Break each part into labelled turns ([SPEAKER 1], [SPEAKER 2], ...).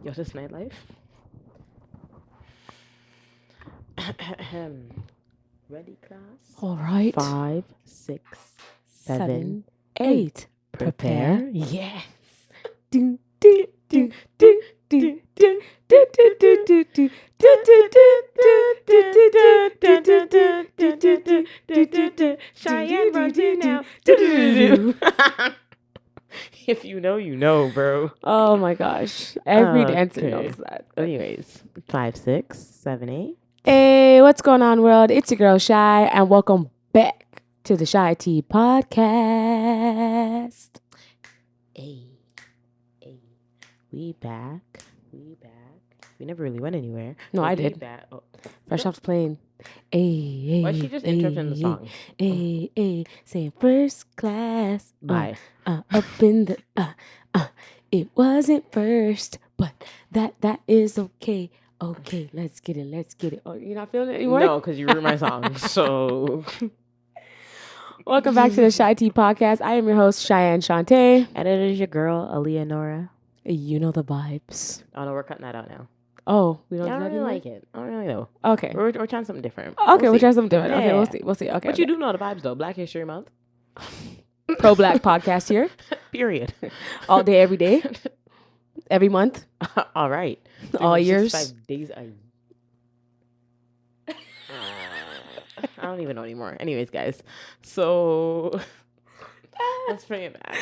[SPEAKER 1] Yo, this nightlife. Ready, class?
[SPEAKER 2] All right.
[SPEAKER 1] 5, 6, 7,
[SPEAKER 2] 7,
[SPEAKER 1] 8.
[SPEAKER 2] 8.
[SPEAKER 1] Prepare. Yes.
[SPEAKER 2] Do, do, do, do, do, do, do, do, do, do, do,
[SPEAKER 1] Cheyenne running now. If you know, you know, bro.
[SPEAKER 2] Oh my gosh. Every dancer knows that.
[SPEAKER 1] Anyways, 5, 6, 7, 8.
[SPEAKER 2] Hey, what's going on, world? It's your girl, Shy, and welcome back to the CheyTea podcast.
[SPEAKER 1] Hey. We back. We never really went anywhere.
[SPEAKER 2] No, I
[SPEAKER 1] We
[SPEAKER 2] did.
[SPEAKER 1] back. Oh.
[SPEAKER 2] Fresh off the plane. Hey,
[SPEAKER 1] Why is she just interrupting the song?
[SPEAKER 2] Hey, saying first class.
[SPEAKER 1] Bye.
[SPEAKER 2] Up in the, it wasn't first, but that is okay. Okay, let's get it. Oh, you're not feeling it anymore?
[SPEAKER 1] No, because you ruined my song. So,
[SPEAKER 2] Welcome back to the CheyTea podcast. I am your host, Cheyenne Shantae.
[SPEAKER 1] and it is your girl, Aleonora.
[SPEAKER 2] You know the vibes.
[SPEAKER 1] Oh no, we're cutting that out now.
[SPEAKER 2] Oh, we don't
[SPEAKER 1] Yeah, I
[SPEAKER 2] do
[SPEAKER 1] don't
[SPEAKER 2] that
[SPEAKER 1] really
[SPEAKER 2] anymore?
[SPEAKER 1] like it. I don't really know.
[SPEAKER 2] Okay.
[SPEAKER 1] We're trying something different.
[SPEAKER 2] Okay, we'll
[SPEAKER 1] see.
[SPEAKER 2] try something different. Okay,
[SPEAKER 1] Yeah.
[SPEAKER 2] we'll see. Okay.
[SPEAKER 1] But you do know the vibes though. Black History Month.
[SPEAKER 2] Pro-Black podcast here.
[SPEAKER 1] Period.
[SPEAKER 2] All day, every day. Every month.
[SPEAKER 1] All right.
[SPEAKER 2] All years.
[SPEAKER 1] 5 days a I don't even know anymore. Anyways, guys. So let's bring it back.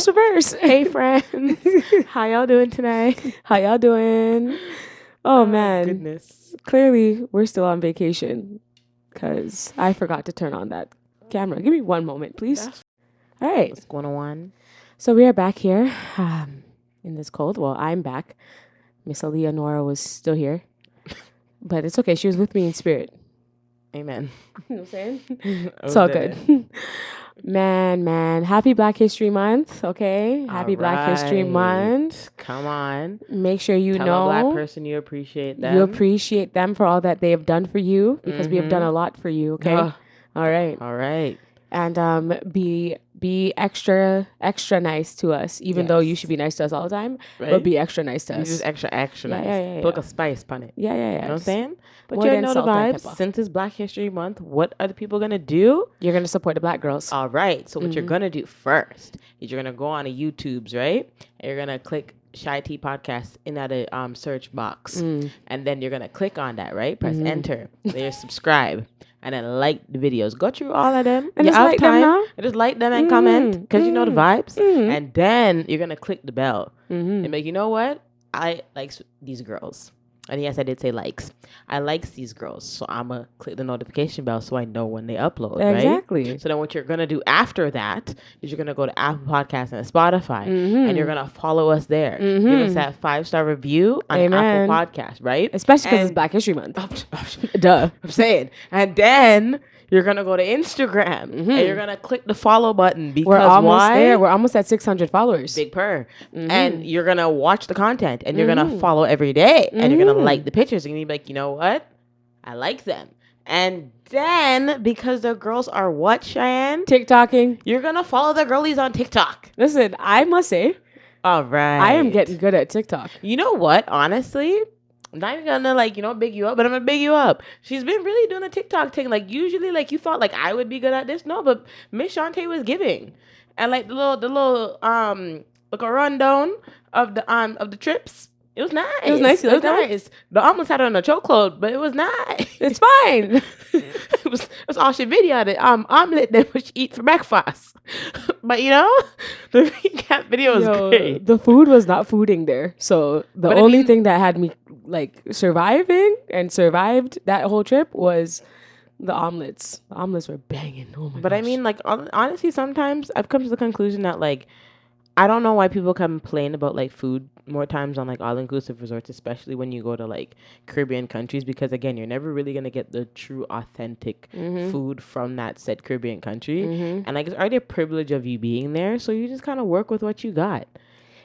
[SPEAKER 2] Reverse.
[SPEAKER 1] Hey friends. How y'all doing tonight?
[SPEAKER 2] How y'all doing? Oh, man.
[SPEAKER 1] Goodness.
[SPEAKER 2] Clearly, we're still on vacation because I forgot to turn on that camera. Give me one moment, please.
[SPEAKER 1] That's-
[SPEAKER 2] All right.
[SPEAKER 1] What's going on?
[SPEAKER 2] So we are back here in this cold. Well, I'm back. Miss Aleonora was still here. But it's okay. She was with me in spirit.
[SPEAKER 1] Amen.
[SPEAKER 2] You know what I'm saying? It's all good. Man. Happy Black History Month, okay? Happy Black History Month.
[SPEAKER 1] Come on.
[SPEAKER 2] Make sure you
[SPEAKER 1] Tell
[SPEAKER 2] know
[SPEAKER 1] a black person you appreciate them.
[SPEAKER 2] you appreciate them for all that they have done for you because we have done a lot for you, okay?
[SPEAKER 1] Ugh.
[SPEAKER 2] All right.
[SPEAKER 1] All right.
[SPEAKER 2] And be extra nice to us, even though you should be nice to us all the time,
[SPEAKER 1] Right?
[SPEAKER 2] but be extra nice to
[SPEAKER 1] You
[SPEAKER 2] us.
[SPEAKER 1] just extra nice.
[SPEAKER 2] Yeah.
[SPEAKER 1] Put like a spice on it.
[SPEAKER 2] Yeah.
[SPEAKER 1] You know what I'm saying? But
[SPEAKER 2] more
[SPEAKER 1] you
[SPEAKER 2] than
[SPEAKER 1] know the
[SPEAKER 2] salt and
[SPEAKER 1] vibes.
[SPEAKER 2] pepper.
[SPEAKER 1] Since it's Black History Month, what are the people going to do?
[SPEAKER 2] You're going to support the black girls.
[SPEAKER 1] All right. So what you're going to do first is you're going to go on a YouTube's, right? And you're going to click CheyTea Podcast in that search box. And then you're going to click on that, right? Press enter. Then you subscribe. And then like the videos. Go through all of them.
[SPEAKER 2] And
[SPEAKER 1] You
[SPEAKER 2] just
[SPEAKER 1] have
[SPEAKER 2] like them now?
[SPEAKER 1] And just like them and comment. Because you know the vibes. And then you're going to click the bell. And be like, you know what? I like these girls. And yes, I did say likes. I likes these girls. So I'm going to click the notification bell so I know when they upload, right?
[SPEAKER 2] Exactly.
[SPEAKER 1] So then what you're going to do after that is you're going to go to Apple Podcasts and Spotify. And you're going to follow us there. Give us that 5-star review on
[SPEAKER 2] Amen.
[SPEAKER 1] Apple Podcasts, right?
[SPEAKER 2] Especially because it's
[SPEAKER 1] And-
[SPEAKER 2] Black History Month.
[SPEAKER 1] I'm
[SPEAKER 2] Duh.
[SPEAKER 1] saying. And then you're going to go to Instagram. And you're going to click the follow button. Because
[SPEAKER 2] We're almost
[SPEAKER 1] why?
[SPEAKER 2] there. We're almost at 600 followers.
[SPEAKER 1] Big purr. And you're going to watch the content. And you're going to follow every day. And you're going to like the pictures. And you're going to be like, you know what? I like them. And then, because the girls are what, Cheyenne?
[SPEAKER 2] TikToking.
[SPEAKER 1] You're going to follow the girlies on TikTok.
[SPEAKER 2] Listen, I must say,
[SPEAKER 1] All right.
[SPEAKER 2] I am getting good at TikTok.
[SPEAKER 1] You know what? Honestly, I'm not even gonna big you up, but I'm gonna big you up. She's been really doing a TikTok thing. Like usually, like you thought like I would be good at this. No, but Miss Shantae was giving. And like the little like a rundown of the trips. It was nice.
[SPEAKER 2] It was nice. You
[SPEAKER 1] It was
[SPEAKER 2] liked that?
[SPEAKER 1] nice. The almost had her on a chokehold, but it was nice.
[SPEAKER 2] It's fine.
[SPEAKER 1] it was all she videoed it. Omelet that she eat for breakfast. But you know, the recap video was great.
[SPEAKER 2] The food was not fooding there. So the
[SPEAKER 1] But
[SPEAKER 2] only thing that had me like surviving and survived that whole trip was the omelets. The omelets were banging. Oh my
[SPEAKER 1] But
[SPEAKER 2] gosh.
[SPEAKER 1] I mean, like honestly, sometimes I've come to the conclusion that like I don't know why people complain about like food more times on like all inclusive resorts, especially when you go to like Caribbean countries, because again, you're never really gonna get the true authentic food from that said Caribbean country. And like it's already a privilege of you being there, so you just kind of work with what you got.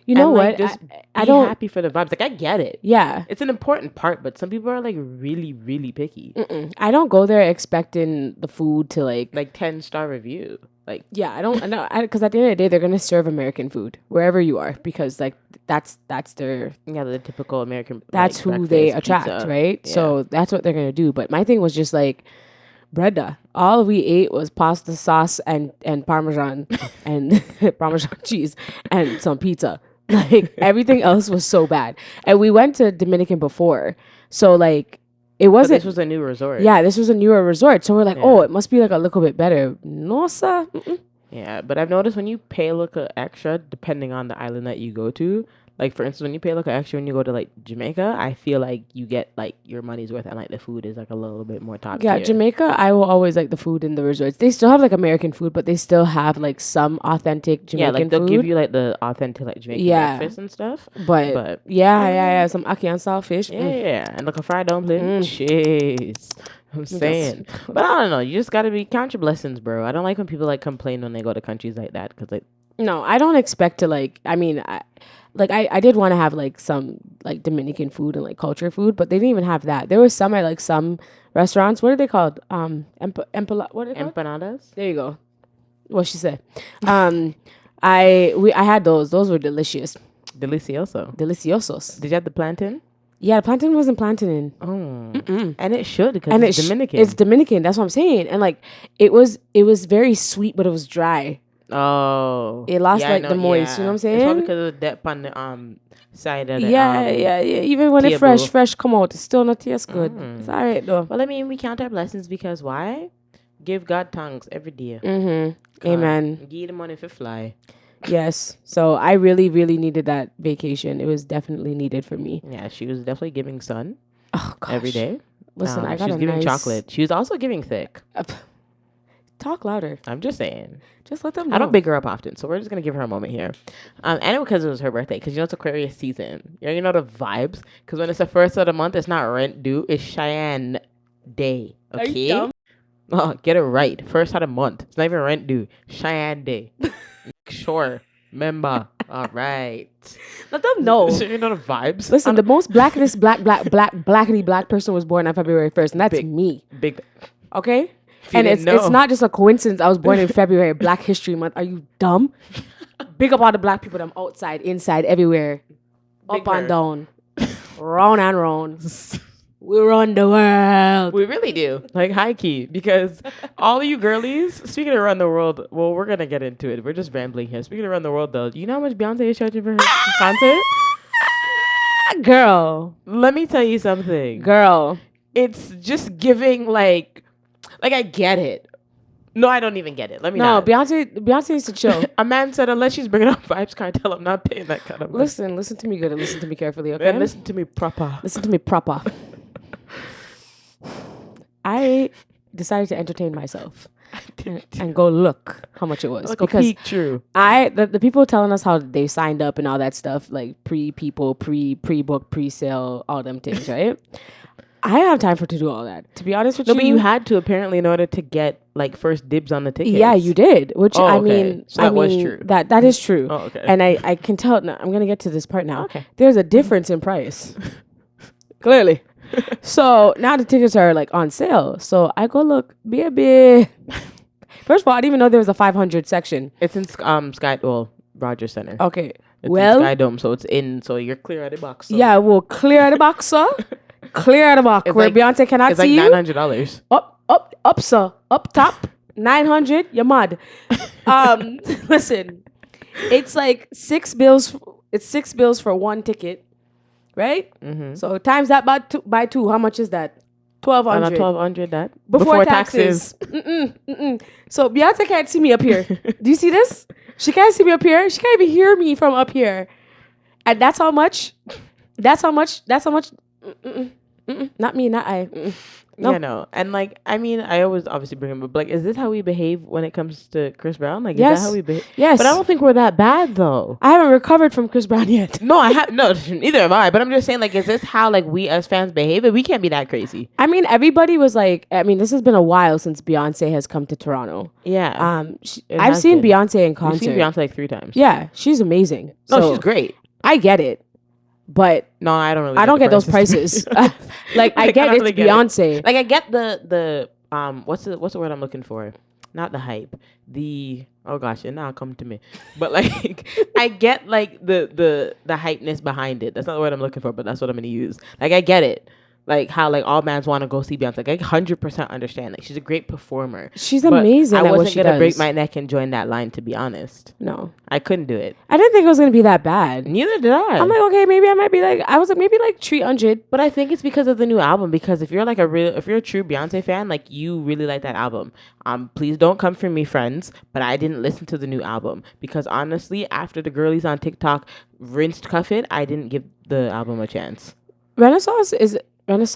[SPEAKER 2] You know
[SPEAKER 1] and, like,
[SPEAKER 2] what?
[SPEAKER 1] Just
[SPEAKER 2] I
[SPEAKER 1] be
[SPEAKER 2] don't.
[SPEAKER 1] happy for the vibes. Like I get it.
[SPEAKER 2] Yeah.
[SPEAKER 1] It's an important part, but some people are like really, really picky.
[SPEAKER 2] I don't go there expecting the food to like
[SPEAKER 1] 10-star review. Like
[SPEAKER 2] yeah, I don't know because at the end of the day they're gonna serve American food wherever you are because like that's their
[SPEAKER 1] the typical American.
[SPEAKER 2] that's
[SPEAKER 1] like,
[SPEAKER 2] who they
[SPEAKER 1] breakfast,
[SPEAKER 2] attract,
[SPEAKER 1] pizza.
[SPEAKER 2] right?
[SPEAKER 1] Yeah.
[SPEAKER 2] So that's what they're gonna do. But my thing was just like Breda. All we ate was pasta sauce and parmesan and parmesan cheese and some pizza. Like everything else was so bad. And we went to Dominican before, so like it
[SPEAKER 1] But
[SPEAKER 2] wasn't.
[SPEAKER 1] this was a new resort.
[SPEAKER 2] Yeah, this was a newer resort, so we're like, oh, it must be like a little bit better. No, sir.
[SPEAKER 1] Yeah, but I've noticed when you pay a little extra, depending on the island that you go to, like for instance, when you pay a little extra when you go to like Jamaica, I feel like you get like your money's worth, and like the food is like a little bit more top
[SPEAKER 2] Yeah,
[SPEAKER 1] tier.
[SPEAKER 2] Jamaica, I will always like the food in the resorts. They still have like American food, but they still have like some authentic Jamaican
[SPEAKER 1] like they'll
[SPEAKER 2] food.
[SPEAKER 1] give you like the authentic like Jamaican breakfast and stuff.
[SPEAKER 2] But yeah, some ackee and saltfish.
[SPEAKER 1] Yeah, and like a fried dumpling. Cheese. I'm saying, but I don't know. You just gotta count your blessings, bro. I don't like when people like complain when they go to countries like that because like.
[SPEAKER 2] No, I don't expect to like. I mean, I did want to have like some like Dominican food and like culture food, but they didn't even have that. There was some at like some restaurants. What are they called? What are they called?
[SPEAKER 1] Empanadas.
[SPEAKER 2] There you go. What she said. I had those. Those were delicious. Deliciosos.
[SPEAKER 1] Did you have the plantain?
[SPEAKER 2] Yeah, the plantain wasn't plantain.
[SPEAKER 1] Oh, and it should because it's Dominican.
[SPEAKER 2] It's Dominican. That's what I'm saying. And like it was very sweet, but it was dry.
[SPEAKER 1] Oh,
[SPEAKER 2] it lost like the moist. You know what I'm saying?
[SPEAKER 1] It's probably because of the depth on the side of the
[SPEAKER 2] yeah. Even when it's fresh come out, it's still not taste good. It's all right though.
[SPEAKER 1] Well, I mean, we count our blessings because why? Give God thanks every day.
[SPEAKER 2] Amen.
[SPEAKER 1] Give the money for fly.
[SPEAKER 2] Yes. So I really, really needed that vacation. It was definitely needed for me.
[SPEAKER 1] Yeah, she was definitely giving sun.
[SPEAKER 2] Oh gosh.
[SPEAKER 1] Every day.
[SPEAKER 2] Listen, I got
[SPEAKER 1] she was giving chocolate. She was also giving thick.
[SPEAKER 2] Talk louder.
[SPEAKER 1] I'm just saying.
[SPEAKER 2] Just let them know.
[SPEAKER 1] I don't big her up often, so we're just gonna give her a moment here. And because it was her birthday, because you know it's Aquarius season. You know the vibes. Because when it's the first of the month, it's not rent due. It's Cheyenne Day. Okay.
[SPEAKER 2] Are you dumb?
[SPEAKER 1] Oh, get it right. First of the month. It's not even rent due. Cheyenne Day. Sure. Remember. All right.
[SPEAKER 2] Let them know.
[SPEAKER 1] So you know the vibes.
[SPEAKER 2] Listen, the most blackity black person was born on February 1st, and that's me.
[SPEAKER 1] Big.
[SPEAKER 2] Okay. And it's not just a coincidence. I was born in February, Black History Month. Are you dumb? Big up all the black people. Them outside, inside, everywhere, up and down, round and round. We run the world.
[SPEAKER 1] We really do. Like high key. Because all of you girlies, speaking of around the world, well, we're going to get into it. We're just rambling here. Speaking of around the world, though, you know how much Beyonce is charging for her concert?
[SPEAKER 2] Girl.
[SPEAKER 1] Let me tell you something.
[SPEAKER 2] Girl.
[SPEAKER 1] It's just giving like I get it. No, I don't even get it. Let me not.
[SPEAKER 2] Beyonce needs to chill.
[SPEAKER 1] A man said, unless she's bringing up Vibes Cartel, I'm not paying that kind of money.
[SPEAKER 2] Listen to me good and listen to me carefully, okay?
[SPEAKER 1] And listen to me proper.
[SPEAKER 2] Listen to me proper. I decided to entertain myself and go look how much it was.
[SPEAKER 1] Like
[SPEAKER 2] because
[SPEAKER 1] a peek true.
[SPEAKER 2] The people telling us how they signed up and all that stuff, like pre-book, pre-sale, all them things, right? I don't have time to do all that. To be honest with you.
[SPEAKER 1] No, but you had to apparently in order to get like first dibs on the tickets.
[SPEAKER 2] Yeah, you did. Which I mean,
[SPEAKER 1] so that was true.
[SPEAKER 2] That is true.
[SPEAKER 1] Oh, okay.
[SPEAKER 2] And I can tell. No, I'm gonna get to this part now.
[SPEAKER 1] Okay.
[SPEAKER 2] There's a difference in price. Clearly. So now the tickets are like on sale. So I go look, baby. First of all, I didn't even know there was a 500 section.
[SPEAKER 1] It's in Rogers Center.
[SPEAKER 2] Okay.
[SPEAKER 1] It's in Sky Dome, so it's in. So you're clear of the box. So.
[SPEAKER 2] Yeah, we'll clear the box, sir. Clear the box.
[SPEAKER 1] It's
[SPEAKER 2] where Beyonce cannot see you.
[SPEAKER 1] It's like $900.
[SPEAKER 2] Up, sir. Up top. 900. You're mad. Listen, it's like $6. It's $6 for one ticket, right? Mm-hmm. So times that by two. How much is that? $1,200.
[SPEAKER 1] $1,200 that
[SPEAKER 2] before taxes. So Beyonce can't see me up here. Do you see this? She can't see me up here. She can't even hear me from up here. And that's how much. Not me, not I. No.
[SPEAKER 1] Yeah, no. And like, I mean, I always obviously bring him up. Like, is this how we behave when it comes to Chris Brown? Like, is that how we behave?
[SPEAKER 2] Yes.
[SPEAKER 1] But I don't think we're that bad though.
[SPEAKER 2] I haven't recovered from Chris Brown yet.
[SPEAKER 1] No, I have no. Neither have I. But I'm just saying, like, is this how like we as fans behave? We can't be that crazy.
[SPEAKER 2] I mean, everybody was like, I mean, this has been a while since Beyonce has come to Toronto.
[SPEAKER 1] Yeah.
[SPEAKER 2] I've seen Beyonce in concert.
[SPEAKER 1] You've seen Beyonce like 3 times.
[SPEAKER 2] Yeah, she's amazing.
[SPEAKER 1] No,
[SPEAKER 2] So
[SPEAKER 1] she's great.
[SPEAKER 2] I get it, but
[SPEAKER 1] No, I don't really.
[SPEAKER 2] I don't get those prices. Like I get it's Beyonce.
[SPEAKER 1] Like I get the what's the word I'm looking for? Not the hype. Oh gosh, and now come to me. But like I get like the hypeness behind it. That's not the word I'm looking for, but that's what I'm gonna use. Like I get it. Like how like all bands want to go see Beyonce. Like I 100% understand. Like she's a great performer.
[SPEAKER 2] She's amazing.
[SPEAKER 1] I wasn't gonna break my neck and join that line, to be honest.
[SPEAKER 2] No,
[SPEAKER 1] I couldn't do it.
[SPEAKER 2] I didn't think it was gonna be that bad.
[SPEAKER 1] Neither did I.
[SPEAKER 2] I'm like, okay, maybe I might be like, I was like, maybe like 300.
[SPEAKER 1] But I think it's because of the new album. Because if you're like if you're a true Beyonce fan, like you really like that album. Please don't come for me, friends. But I didn't listen to the new album because honestly, after the girlies on TikTok rinsed Cuff It, I didn't give the album a chance.
[SPEAKER 2] Renaissance? Is that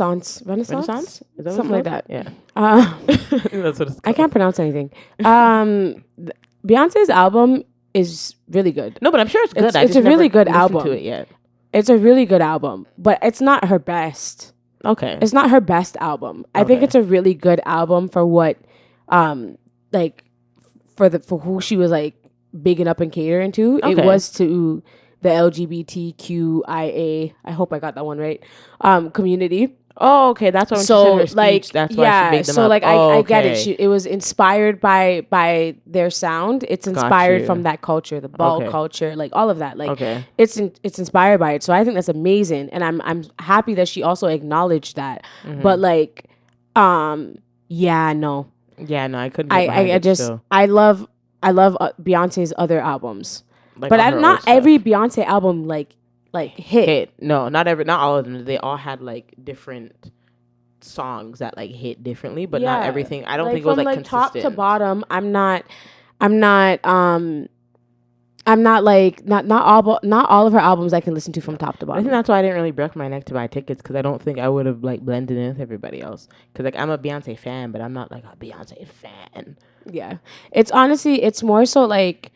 [SPEAKER 1] something
[SPEAKER 2] like that?
[SPEAKER 1] Yeah.
[SPEAKER 2] That's
[SPEAKER 1] what it's called.
[SPEAKER 2] I can't pronounce anything. Beyonce's album is really good.
[SPEAKER 1] No, but I'm sure it's good.
[SPEAKER 2] It's a really good album.
[SPEAKER 1] To it yet.
[SPEAKER 2] It's a really good album, but it's not her best.
[SPEAKER 1] Okay.
[SPEAKER 2] It's not her best album. I think it's a really good album for what, like, for who she was like bigging up and catering to. Okay. It was to the LGBTQIA. I hope I got that one right. Community.
[SPEAKER 1] Oh, okay. That's why.
[SPEAKER 2] So
[SPEAKER 1] her speech,
[SPEAKER 2] like,
[SPEAKER 1] that's why she bigged them up.
[SPEAKER 2] Like I get it. It was inspired by their sound. It's inspired from that culture, the ball culture, like all of that. Like it's inspired by it. So I think that's amazing, and I'm happy that she also acknowledged that. Mm-hmm. But like, yeah, no, I couldn't. I love Beyonce's other albums. Like but not every Beyonce album like hit.
[SPEAKER 1] No, not all of them. They all had like different songs that like hit differently, but not everything. I don't think it was like consistent.
[SPEAKER 2] Top to bottom. Not all of her albums I can listen to from top to bottom.
[SPEAKER 1] I think that's why I didn't really break my neck to buy tickets, because I don't think I would have like blended in with everybody else. Because like I'm a Beyonce fan, but I'm not like a Beyonce fan.
[SPEAKER 2] Yeah, it's honestly more so like.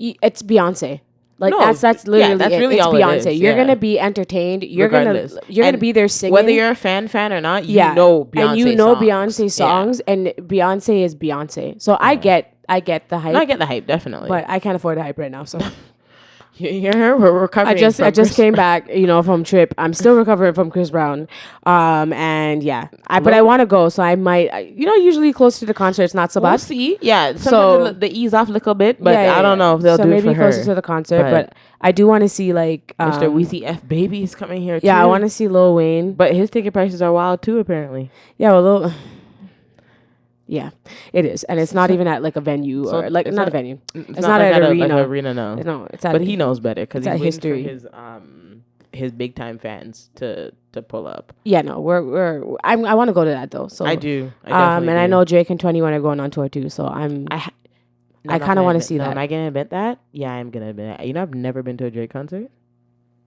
[SPEAKER 2] It's Beyonce. Like that's literally
[SPEAKER 1] that's really
[SPEAKER 2] it's
[SPEAKER 1] all
[SPEAKER 2] Beyonce.
[SPEAKER 1] It is.
[SPEAKER 2] You're gonna be entertained. You're gonna be there singing.
[SPEAKER 1] Whether you're a fan or not, you know Beyonce
[SPEAKER 2] and you know Beyonce songs, and Beyonce is Beyonce. So I get the hype.
[SPEAKER 1] I get the hype, definitely.
[SPEAKER 2] But I can't afford the hype right now. So
[SPEAKER 1] we're recovering.
[SPEAKER 2] I just came back, from trip. I'm still recovering from Chris Brown. And yeah, but I want to go, so I might. Usually close to the concert, it's not so bad.
[SPEAKER 1] We'll see. Yeah, so the ease off a little bit, but I don't know if they'll do it for her.
[SPEAKER 2] So maybe closer to the concert, but I do want to see like
[SPEAKER 1] Mr. Weezy F Baby is coming here too.
[SPEAKER 2] Yeah, I want to see Lil Wayne,
[SPEAKER 1] but his ticket prices are wild too, apparently.
[SPEAKER 2] Yeah, well, yeah, it is, and it's not even at like a venue or like not a venue. It's not like at an arena.
[SPEAKER 1] Arena, no.
[SPEAKER 2] No, it's at.
[SPEAKER 1] But he knows better because he's
[SPEAKER 2] history.
[SPEAKER 1] For his big time fans to pull up.
[SPEAKER 2] Yeah, no, I want to go to that though. So
[SPEAKER 1] I do.
[SPEAKER 2] I know Drake and 21 are going on tour too. So I kind of want to see that.
[SPEAKER 1] Am I gonna admit that? Yeah, I'm gonna admit that. I've never been to a Drake concert.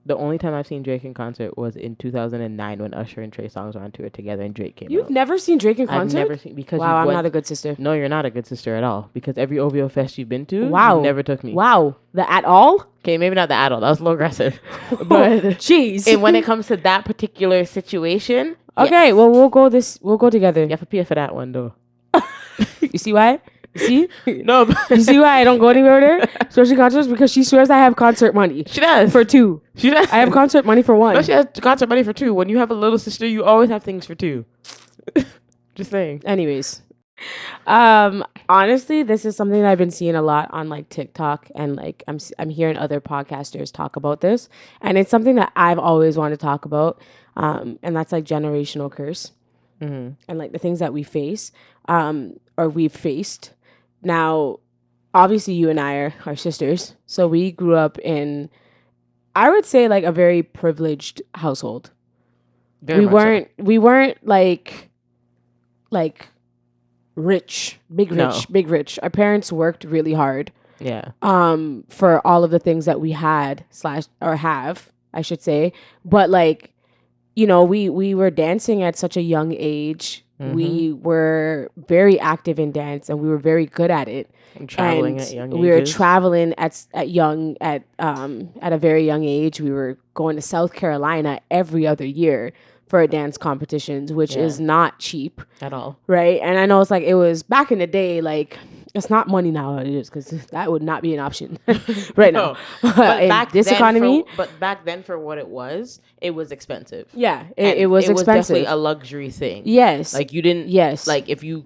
[SPEAKER 1] The only time I've seen Drake in concert was in 2009 when Usher and Trey Songz were on tour together and Drake came out.
[SPEAKER 2] You've never seen Drake in concert?
[SPEAKER 1] I've never seen, because
[SPEAKER 2] wow, I'm not a good sister.
[SPEAKER 1] No, you're not a good sister at all, because every OVO fest you've been to,
[SPEAKER 2] you
[SPEAKER 1] never took me.
[SPEAKER 2] Wow, the at all?
[SPEAKER 1] Okay, maybe not the at all. That was a little aggressive. But
[SPEAKER 2] jeez.
[SPEAKER 1] And when it comes to that particular situation,
[SPEAKER 2] okay, well we'll go together.
[SPEAKER 1] You have to pay for that one though.
[SPEAKER 2] You see why? See?
[SPEAKER 1] No.
[SPEAKER 2] You see why I don't go anywhere there? Especially concerts, because she swears I have concert money.
[SPEAKER 1] She does.
[SPEAKER 2] For 2.
[SPEAKER 1] She does.
[SPEAKER 2] I have concert money for 1.
[SPEAKER 1] No, she has concert money for 2. When you have a little sister, you always have things for 2. Just saying.
[SPEAKER 2] Anyways. Honestly, this is something that I've been seeing a lot on like TikTok, and like I'm hearing other podcasters talk about this, and it's something that I've always wanted to talk about. And that's like generational curse. Mm-hmm. And like the things that we face, or we've faced. Now, obviously, you and I are sisters, so we grew up in, I would say, like a very privileged household. We weren't like rich, big rich. Our parents worked really hard.
[SPEAKER 1] Yeah.
[SPEAKER 2] For all of the things that we had / have, I should say, but like you know, we were dancing at such a young age. We were very active in dance, and we were very good at it.
[SPEAKER 1] And traveling
[SPEAKER 2] And
[SPEAKER 1] at young
[SPEAKER 2] we were
[SPEAKER 1] ages.
[SPEAKER 2] traveling at a very young age. We were going to South Carolina every other year for dance competitions, which is not cheap
[SPEAKER 1] At all.
[SPEAKER 2] right? And I know it's like it was back in the day, like it's not money now it is because that would not be an option right now.
[SPEAKER 1] But
[SPEAKER 2] In
[SPEAKER 1] back
[SPEAKER 2] this
[SPEAKER 1] then
[SPEAKER 2] economy,
[SPEAKER 1] but back then for what it was expensive.
[SPEAKER 2] yeah,
[SPEAKER 1] And
[SPEAKER 2] it was
[SPEAKER 1] it was definitely
[SPEAKER 2] expensive.
[SPEAKER 1] a luxury thing.
[SPEAKER 2] Yes,
[SPEAKER 1] Like you didn't
[SPEAKER 2] yes,
[SPEAKER 1] like if you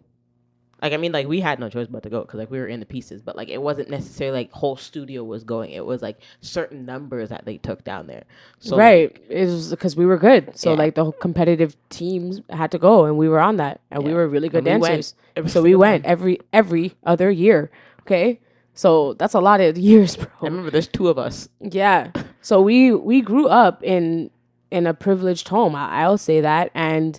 [SPEAKER 1] like I mean like we had no choice but to go because like we were in the pieces, but like it wasn't necessarily like whole studio was going. It was like certain numbers that they took down there. So
[SPEAKER 2] right.
[SPEAKER 1] like,
[SPEAKER 2] It was because we were good, so
[SPEAKER 1] Yeah.
[SPEAKER 2] like the whole competitive teams had to go, and we were on that, and we
[SPEAKER 1] Yeah.
[SPEAKER 2] were really good
[SPEAKER 1] And we went
[SPEAKER 2] dancers.
[SPEAKER 1] every
[SPEAKER 2] So we
[SPEAKER 1] single
[SPEAKER 2] went
[SPEAKER 1] time.
[SPEAKER 2] every other year. Okay, so that's a lot of years, bro.
[SPEAKER 1] I remember there's two of us.
[SPEAKER 2] Yeah. So we grew up in a privileged home. I'll say that, and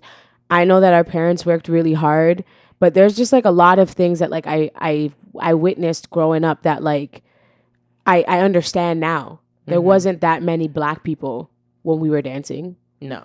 [SPEAKER 2] I know that our parents worked really hard, but there's just like a lot of things that like I witnessed growing up that like I understand now. There wasn't that many black people when we were dancing.
[SPEAKER 1] No.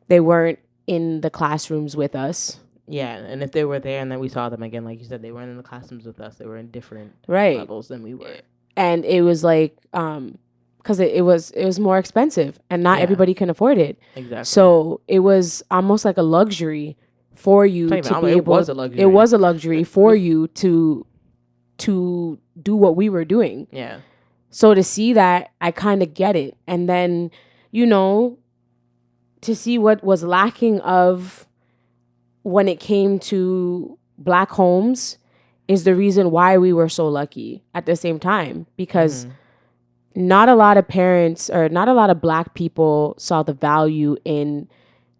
[SPEAKER 2] They weren't in the classrooms with us.
[SPEAKER 1] Yeah, and if they were there and then we saw them again, like you said, they weren't in the classrooms with us. They were in different
[SPEAKER 2] Right.
[SPEAKER 1] levels than we were.
[SPEAKER 2] And it was like because it was more expensive and not
[SPEAKER 1] Yeah.
[SPEAKER 2] everybody can afford it.
[SPEAKER 1] Exactly.
[SPEAKER 2] So it was almost like a luxury for you
[SPEAKER 1] It's not even
[SPEAKER 2] to
[SPEAKER 1] almost-
[SPEAKER 2] be
[SPEAKER 1] it
[SPEAKER 2] able.
[SPEAKER 1] was a luxury.
[SPEAKER 2] It was a luxury for you to do what we were doing.
[SPEAKER 1] Yeah.
[SPEAKER 2] So to see that, I kind of get it. And then, you know, to see what was lacking of when it came to black homes is the reason why we were so lucky at the same time, because not a lot of parents or not a lot of black people saw the value in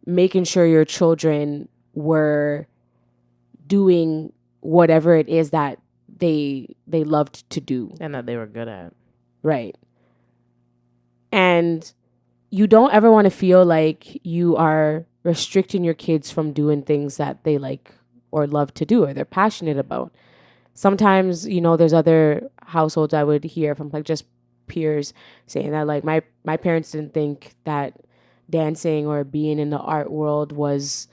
[SPEAKER 2] making sure your children were doing whatever it is that they loved to do.
[SPEAKER 1] And that they were good at.
[SPEAKER 2] Right. And you don't ever want to feel like you are restricting your kids from doing things that they like or love to do or they're passionate about. Sometimes, you know, there's other households I would hear from like just peers saying that like my parents didn't think that dancing or being in the art world was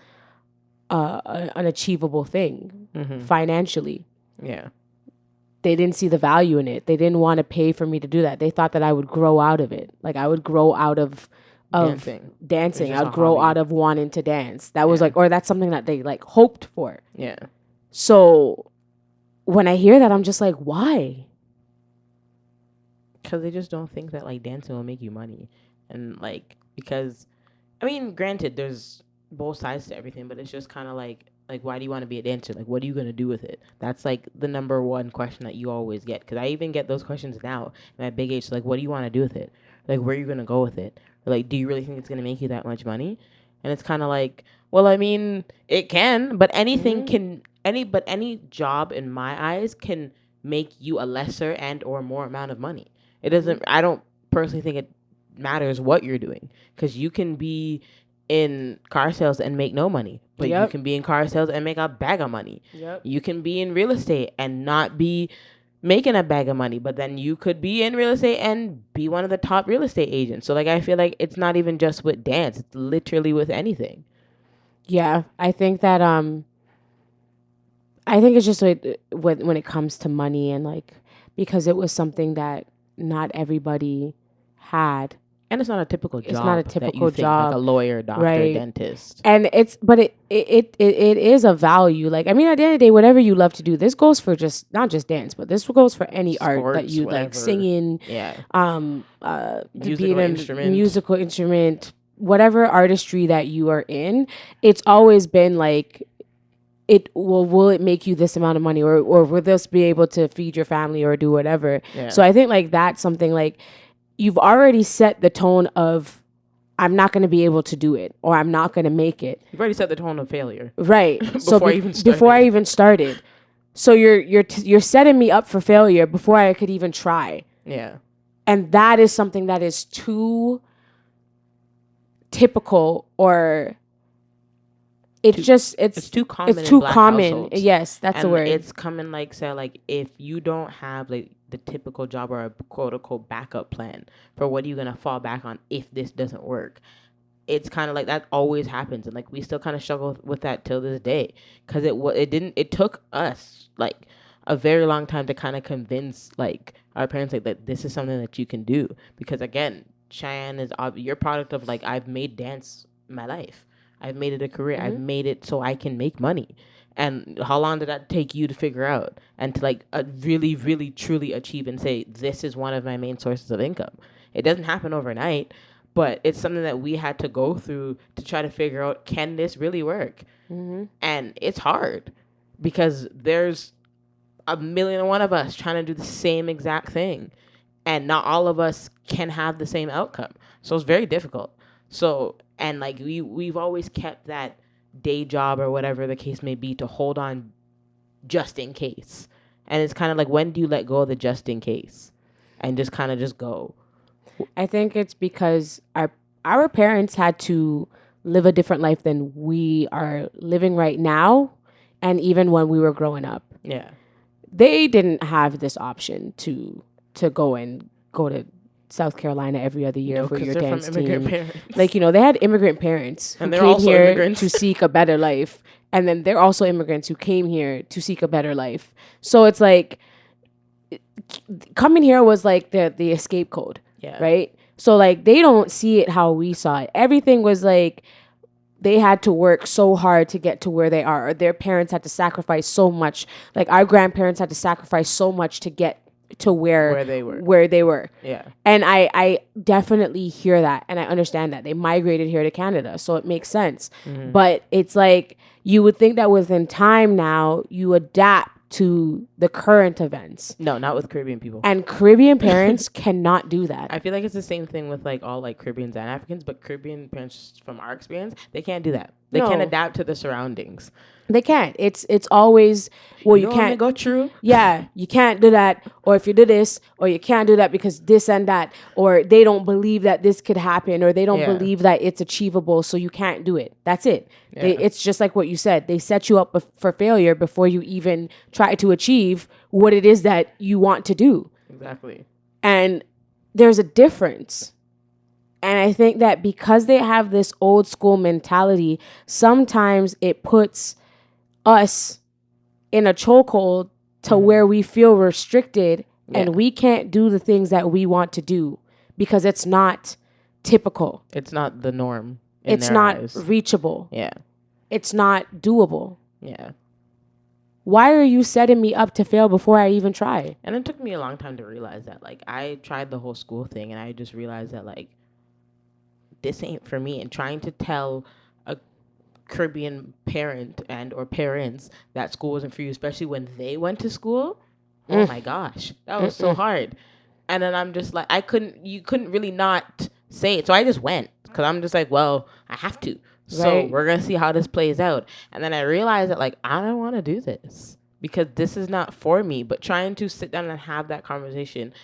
[SPEAKER 2] an achievable thing financially.
[SPEAKER 1] Yeah.
[SPEAKER 2] They didn't see the value in it. They didn't want to pay for me to do that. They thought that I would grow out of it. Like I would grow out of dancing.
[SPEAKER 1] just
[SPEAKER 2] I would
[SPEAKER 1] a
[SPEAKER 2] grow
[SPEAKER 1] hobby.
[SPEAKER 2] out of wanting to dance. That was
[SPEAKER 1] Yeah.
[SPEAKER 2] like, or that's something that they like hoped for.
[SPEAKER 1] Yeah.
[SPEAKER 2] So when I hear that, I'm just like, why?
[SPEAKER 1] Because they just don't think that like dancing will make you money. And like, because, I mean, granted, there's both sides to everything, but it's just kind of like, why do you want to be a dancer? Like, what are you going to do with it? That's like the number one question that you always get. Because I even get those questions now in my big age. Like, what do you want to do with it? Like, where are you going to go with it? Or, like, do you really think it's going to make you that much money? And it's kind of like, well, I mean, it can, but anything can, any job in my eyes can make you a lesser and or more amount of money. It doesn't, I don't personally think it matters what you're doing. Because you can be in car sales and make no money, but you can be in car sales and make a bag of money. You can be in real estate and not be making a bag of money, but then you could be in real estate and be one of the top real estate agents. So like I feel like it's not even just with dance, it's literally with anything.
[SPEAKER 2] Yeah, I think that I think it's just like when it comes to money and like because it was something that not everybody had.
[SPEAKER 1] And it's not a typical job.
[SPEAKER 2] It's not a
[SPEAKER 1] that
[SPEAKER 2] typical
[SPEAKER 1] you think,
[SPEAKER 2] job,
[SPEAKER 1] like a lawyer, doctor,
[SPEAKER 2] right.
[SPEAKER 1] dentist.
[SPEAKER 2] And it is a value. Like I mean, at the end of the day, whatever you love to do, this goes for just not just dance, but this goes for any art that
[SPEAKER 1] Sports,
[SPEAKER 2] you like,
[SPEAKER 1] whatever.
[SPEAKER 2] singing,
[SPEAKER 1] Musical instrument.
[SPEAKER 2] musical instrument, whatever artistry that you are in. It's always been like, will it make you this amount of money, or will this be able to feed your family or do whatever?
[SPEAKER 1] Yeah.
[SPEAKER 2] So I think like that's something like you've already set the tone of I'm not going to be able to do it or I'm not going to make it.
[SPEAKER 1] You've already set the tone of failure.
[SPEAKER 2] Right.
[SPEAKER 1] Before
[SPEAKER 2] I even started. So you're setting me up for failure before I could even try.
[SPEAKER 1] Yeah.
[SPEAKER 2] And that is something that is too typical, or it's
[SPEAKER 1] too common.
[SPEAKER 2] It's too
[SPEAKER 1] in black
[SPEAKER 2] common.
[SPEAKER 1] households.
[SPEAKER 2] Yes, that's the word.
[SPEAKER 1] It's common, like, say, like, if you don't have, like, the typical job or a quote-unquote backup plan for what are you going to fall back on if this doesn't work, it's kind of like that always happens, and like we still kind of struggle with that till this day, because it took us like a very long time to kind of convince like our parents like that this is something that you can do, because again, Cheyenne is your product of like, I've made dance my life, I've made it a career, I've made it so I can make money. And how long did that take you to figure out and to like really, really, truly achieve and say, this is one of my main sources of income? It doesn't happen overnight, but it's something that we had to go through to try to figure out, can this really work? And it's hard because there's a million and one of us trying to do the same exact thing. And not all of us can have the same outcome. So it's very difficult. So, and like we've always kept that day job or whatever the case may be to hold on just in case. And it's kind of like, when do you let go of the just in case and just kind of just go?
[SPEAKER 2] I think it's because our parents had to live a different life than we are living right now, and even when we were growing up.
[SPEAKER 1] Yeah.
[SPEAKER 2] They didn't have this option to go to South Carolina every other year for your dance team.
[SPEAKER 1] Parents.
[SPEAKER 2] Like, you know, they had immigrant parents who
[SPEAKER 1] And they're
[SPEAKER 2] came
[SPEAKER 1] also
[SPEAKER 2] here
[SPEAKER 1] immigrants.
[SPEAKER 2] to seek a better life. And then they're also immigrants who came here to seek a better life. So it's like coming here was like the escape code.
[SPEAKER 1] Yeah.
[SPEAKER 2] Right? So like they don't see it how we saw it. Everything was like they had to work so hard to get to where they are, or their parents had to sacrifice so much. Like our grandparents had to sacrifice so much to get to where they were.
[SPEAKER 1] Yeah.
[SPEAKER 2] And I definitely hear that, and I understand that. They migrated here to Canada, so it makes sense. But it's like you would think that within time now you adapt to the current events.
[SPEAKER 1] No, not with Caribbean people.
[SPEAKER 2] And Caribbean parents cannot do that.
[SPEAKER 1] I feel like it's the same thing with like all like Caribbeans and Africans, but Caribbean parents, from our experience, they can't do that. They can't adapt to the surroundings.
[SPEAKER 2] They can't. It's always, well, you can't
[SPEAKER 1] go true.
[SPEAKER 2] Yeah, you can't do that, or if you do this, or you can't do that because this and that, or they don't believe that this could happen, or they don't believe that it's achievable, so you can't do it. That's it.
[SPEAKER 1] Yeah.
[SPEAKER 2] It's just like what you said. They set you up for failure before you even try to achieve what it is that you want to do.
[SPEAKER 1] Exactly.
[SPEAKER 2] And there's a difference. And I think that because they have this old school mentality, sometimes it puts us in a chokehold to where we feel restricted and we can't do the things that we want to do because it's not typical.
[SPEAKER 1] It's not the norm.
[SPEAKER 2] It's not reachable.
[SPEAKER 1] Yeah.
[SPEAKER 2] It's not doable.
[SPEAKER 1] Yeah.
[SPEAKER 2] Why are you setting me up to fail before I even try?
[SPEAKER 1] And it took me a long time to realize that. Like, I tried the whole school thing, and I just realized that, like, this ain't for me. And trying to tell a Caribbean parent and or parents that school wasn't for you, especially when they went to school, oh my gosh, that was so hard. And then I'm just like, you couldn't really not say it. So I just went, because I'm just like, well, I have to. So we're going to see how this plays out. And then I realized that, like, I don't want to do this because this is not for me. But trying to sit down and have that conversation,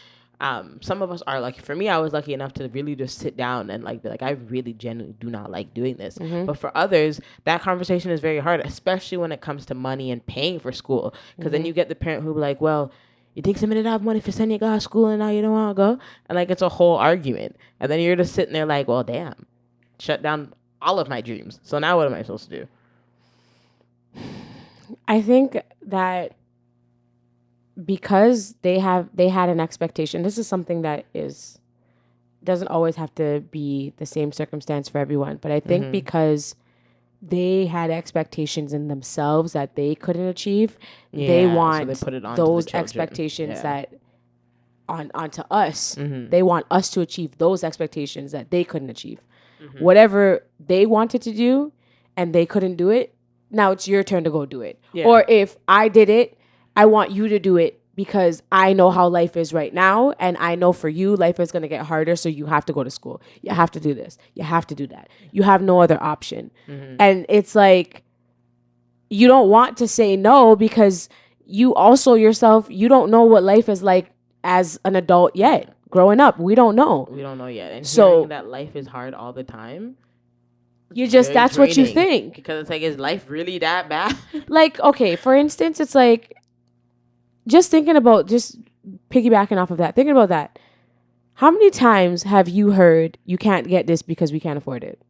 [SPEAKER 1] some of us are lucky. For me, I was lucky enough to really just sit down and like be like, I really genuinely do not like doing this. But for others, that conversation is very hard, especially when it comes to money and paying for school. Because then you get the parent who be like, well, you think somebody don't have money for sending you to school and now you don't want to go? And like, it's a whole argument. And then you're just sitting there like, well, damn, shut down all of my dreams. So now what am I supposed to do?
[SPEAKER 2] I think that because they had an expectation, this is something that doesn't always have to be the same circumstance for everyone, but I think because they had expectations in themselves that they couldn't achieve, they want
[SPEAKER 1] so they put it on
[SPEAKER 2] those expectations that onto us. They want us to achieve those expectations that they couldn't achieve. Whatever they wanted to do and they couldn't do it, now it's your turn to go do it. Or if I did it, I want you to do it because I know how life is right now, and I know for you life is going to get harder, so you have to go to school. You have to do this. You have to do that. You have no other option. And it's like you don't want to say no because you also yourself, you don't know what life is like as an adult yet. Growing up, we don't know.
[SPEAKER 1] We don't know yet. And
[SPEAKER 2] so
[SPEAKER 1] hearing that life is hard all the time,
[SPEAKER 2] that's what you think.
[SPEAKER 1] Because it's like, is life really that bad?
[SPEAKER 2] Like, okay, for instance, it's like just piggybacking off of that, thinking about that. How many times have you heard you can't get this because we can't afford it?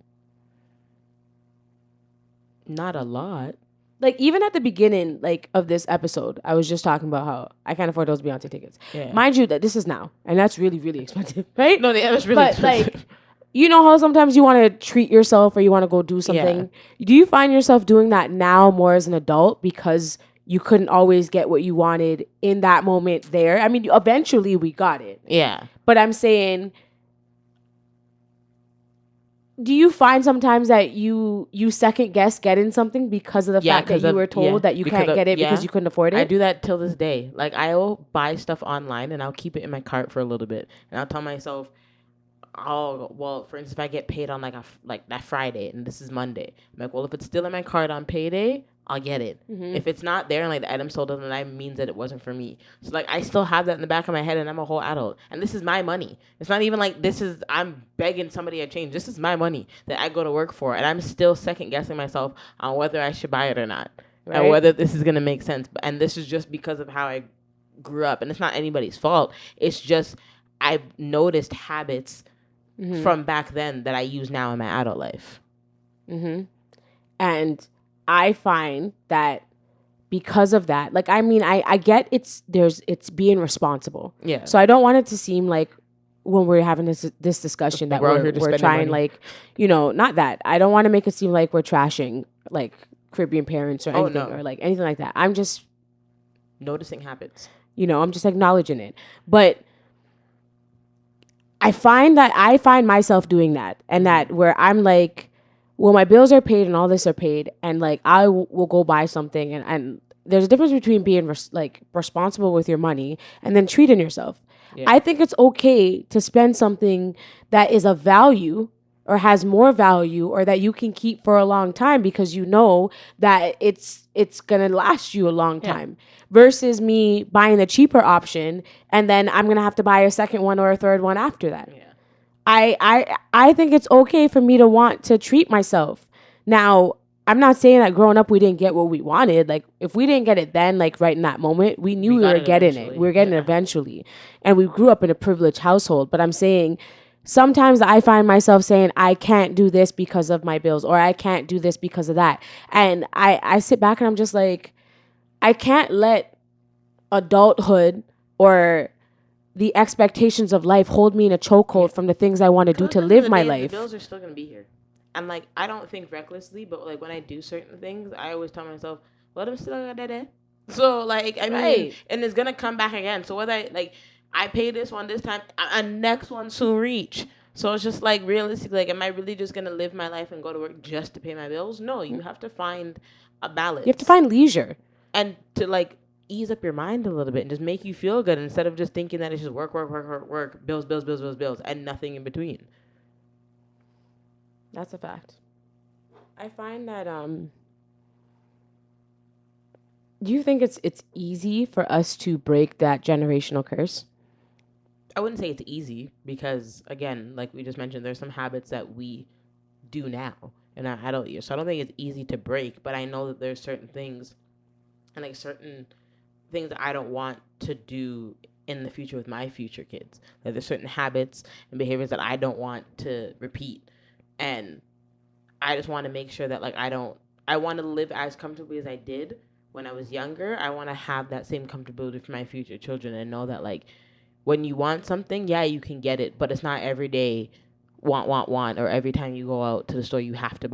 [SPEAKER 1] Not a lot.
[SPEAKER 2] Like, even at the beginning, like, of this episode, I was just talking about how I can't afford those Beyonce tickets.
[SPEAKER 1] Yeah.
[SPEAKER 2] Mind you, that this is now, and that's really, really expensive, right?
[SPEAKER 1] No, yeah, that's really
[SPEAKER 2] But,
[SPEAKER 1] expensive.
[SPEAKER 2] like, you know how sometimes you want to treat yourself or you want to go do something? Do you find yourself doing that now more as an adult because you couldn't always get what you wanted in that moment there? I mean, eventually we got it.
[SPEAKER 1] Yeah.
[SPEAKER 2] But I'm saying, do you find sometimes that you second guess getting something because of the fact that you were told that you can't get it because you couldn't afford it?
[SPEAKER 1] I do that till this day. Like, I'll buy stuff online and I'll keep it in my cart for a little bit, and I'll tell myself, well, for instance, if I get paid on like that Friday and this is Monday, I'm like, well, if it's still in my cart on payday, I'll get it.
[SPEAKER 2] Mm-hmm.
[SPEAKER 1] If it's not there and like the item still doesn't, that means that it wasn't for me. So like, I still have that in the back of my head, and I'm a whole adult, and this is my money. It's not even like I'm begging somebody a change. This is my money that I go to work for, and I'm still second guessing myself on whether I should buy it or not, or whether this is gonna make sense. And this is just because of how I grew up, and it's not anybody's fault. It's just I've noticed habits from back then that I use now in my adult life.
[SPEAKER 2] And I find that because of that, like, I mean, I get it's being responsible.
[SPEAKER 1] Yeah.
[SPEAKER 2] So I don't want it to seem like when we're having this discussion that we're trying money. Like, you know, not that. I don't want to make it seem like we're trashing like Caribbean parents or anything or like anything like that. I'm just
[SPEAKER 1] noticing habits.
[SPEAKER 2] You know, I'm just acknowledging it. But I find myself doing that, and that where I'm like, well, my bills are paid and all this are paid, and like I will go buy something, and there's a difference between being responsible with your money and then treating yourself. Yeah. I think it's okay to spend something that is of value or has more value or that you can keep for a long time because you know that it's gonna last you a long time. Versus me buying the cheaper option and then I'm gonna have to buy a second one or a third one after that. Yeah. I think it's okay for me to want to treat myself. Now, I'm not saying that growing up we didn't get what we wanted. Like, if we didn't get it then, like right in that moment, we knew we were getting it. We were getting it eventually. And we grew up in a privileged household. But I'm saying sometimes I find myself saying, I can't do this because of my bills, or I can't do this because of that. And I sit back and I'm just like, I can't let adulthood or the expectations of life hold me in a chokehold from the things I want to do to live my life.
[SPEAKER 1] The bills are still going to be here. And, like, I don't think recklessly, but, like, when I do certain things, I always tell myself, well, I'm still got that there. So, like, I mean, and it's going to come back again. So, whether, I pay this one this time, a next one soon reach. So, it's just, like, realistically, like, am I really just going to live my life and go to work just to pay my bills? No, you have to find a balance.
[SPEAKER 2] You have to find leisure.
[SPEAKER 1] And to, like, ease up your mind a little bit and just make you feel good instead of just thinking that it's just work, bills, and nothing in between.
[SPEAKER 2] That's a fact. I find that do you think it's easy for us to break that generational curse?
[SPEAKER 1] I wouldn't say it's easy because, again, like we just mentioned, there's some habits that we do now in our adult years. So I don't think it's easy to break, but I know that there's certain things and like certain things that I don't want to do in the future with my future kids. Like, there's certain habits and behaviors that I don't want to repeat. And I just want to make sure that, like, I want to live as comfortably as I did when I was younger. I want to have that same comfortability for my future children and know that, like, when you want something, yeah, you can get it, but it's not every day want, or every time you go out to the store, you have to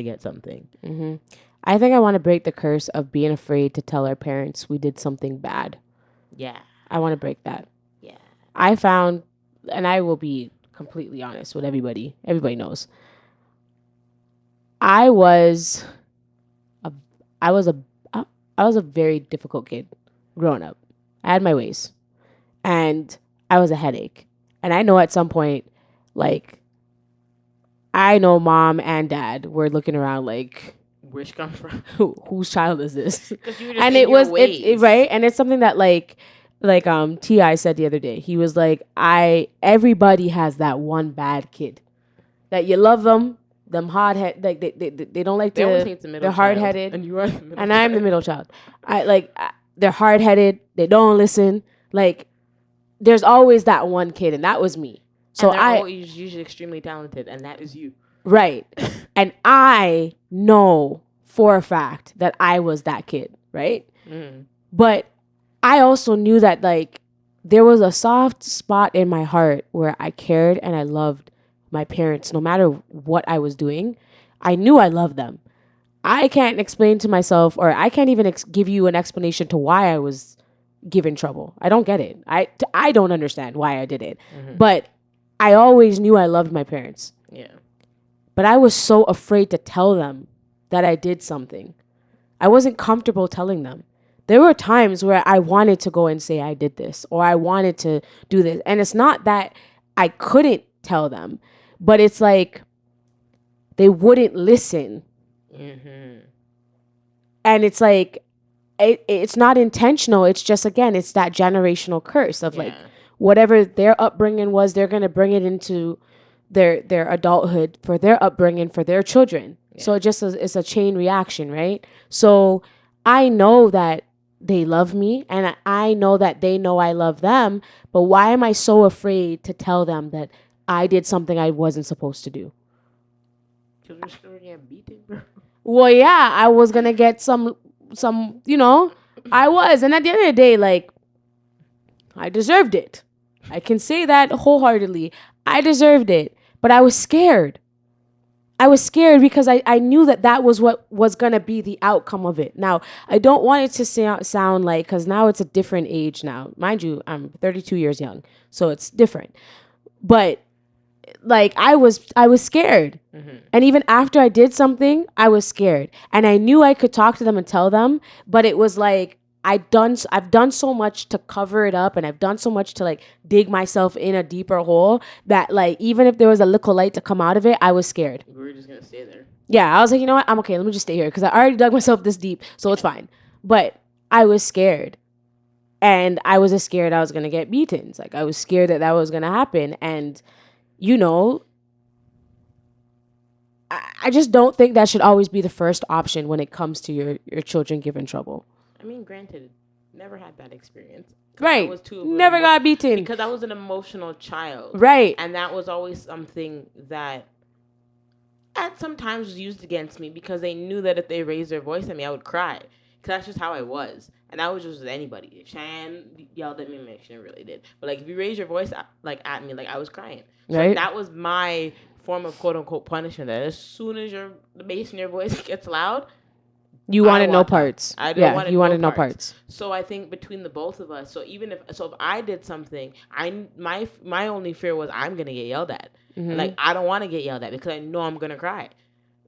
[SPEAKER 1] get something.
[SPEAKER 2] Mm-hmm. I think I want to break the curse of being afraid to tell our parents we did something bad.
[SPEAKER 1] Yeah.
[SPEAKER 2] I want to break that.
[SPEAKER 1] Yeah.
[SPEAKER 2] I found, and I will be completely honest with everybody knows, I was a very difficult kid growing up. I had my ways, and I was a headache. And I know at some point, like, I know mom and dad were looking around like,
[SPEAKER 1] where's she come from?
[SPEAKER 2] Whose child is this?
[SPEAKER 1] And it was
[SPEAKER 2] right, and it's something that like T.I. said the other day. He was like, everybody has that one bad kid that you love them hard head, like they don't like to. They're hard headed,
[SPEAKER 1] and you are the middle
[SPEAKER 2] and I'm the middle child. They're hard headed. They don't listen. Like, there's always that one kid, and that was me. So
[SPEAKER 1] and they're always usually extremely talented, and that is you.
[SPEAKER 2] Right. And I know for a fact that I was that kid, right?
[SPEAKER 1] Mm.
[SPEAKER 2] But I also knew that like there was a soft spot in my heart where I cared and I loved my parents no matter what I was doing. I knew I loved them. I can't explain to myself, or I can't even give you an explanation to why I was given trouble. I don't get it. I don't understand why I did it.
[SPEAKER 1] Mm-hmm.
[SPEAKER 2] But I always knew I loved my parents.
[SPEAKER 1] Yeah.
[SPEAKER 2] But I was so afraid to tell them that I did something. I wasn't comfortable telling them. There were times where I wanted to go and say I did this or I wanted to do this. And it's not that I couldn't tell them, but it's like they wouldn't listen.
[SPEAKER 1] Mm-hmm.
[SPEAKER 2] And it's like, it's not intentional. It's just, again, it's that generational curse of like whatever their upbringing was, they're going to bring it into their adulthood for their upbringing for their children. Yeah. So it just it's a chain reaction, right? So I know that they love me and I know that they know I love them, but why am I so afraid to tell them that I did something I wasn't supposed to do?
[SPEAKER 1] Because we're still getting beaten, bro.
[SPEAKER 2] Well, yeah, I was gonna get some, you know, I was, and at the end of the day, like, I deserved it. I can say that wholeheartedly. I deserved it, but I was scared. I was scared because I knew that was what was going to be the outcome of it. Now, I don't want it to sound like, because now it's a different age now. Mind you, I'm 32 years young, so it's different. But, like, I was scared. Mm-hmm. And even after I did something, I was scared. And I knew I could talk to them and tell them, but it was like, I've done so much to cover it up, and I've done so much to like dig myself in a deeper hole that like even if there was a little light to come out of it, I was scared.
[SPEAKER 1] We were just gonna stay there.
[SPEAKER 2] Yeah, I was like, you know what? I'm okay. Let me just stay here because I already dug myself this deep, so it's fine. But I was scared, and I was just scared I was gonna get beaten. It's like I was scared that was gonna happen, and you know, I just don't think that should always be the first option when it comes to your children given trouble.
[SPEAKER 1] I mean, granted, never had that experience.
[SPEAKER 2] Right. Never got beaten.
[SPEAKER 1] Because I was an emotional child.
[SPEAKER 2] Right.
[SPEAKER 1] And that was always something that at sometimes was used against me because they knew that if they raised their voice at me, I would cry. Because that's just how I was. And I was just with anybody. If Cheyenne yelled at me, she really did. But, like, if you raise your voice, like, at me, like, I was crying. So
[SPEAKER 2] right.
[SPEAKER 1] Like, that was my form of quote-unquote punishment. That as soon as the bass in your voice gets loud,
[SPEAKER 2] you wanted no parts.
[SPEAKER 1] I didn't want
[SPEAKER 2] you wanted no parts.
[SPEAKER 1] So I think between the both of us, so if I did something, my only fear was I'm gonna get yelled at. Mm-hmm. And like I don't want to get yelled at because I know I'm gonna cry.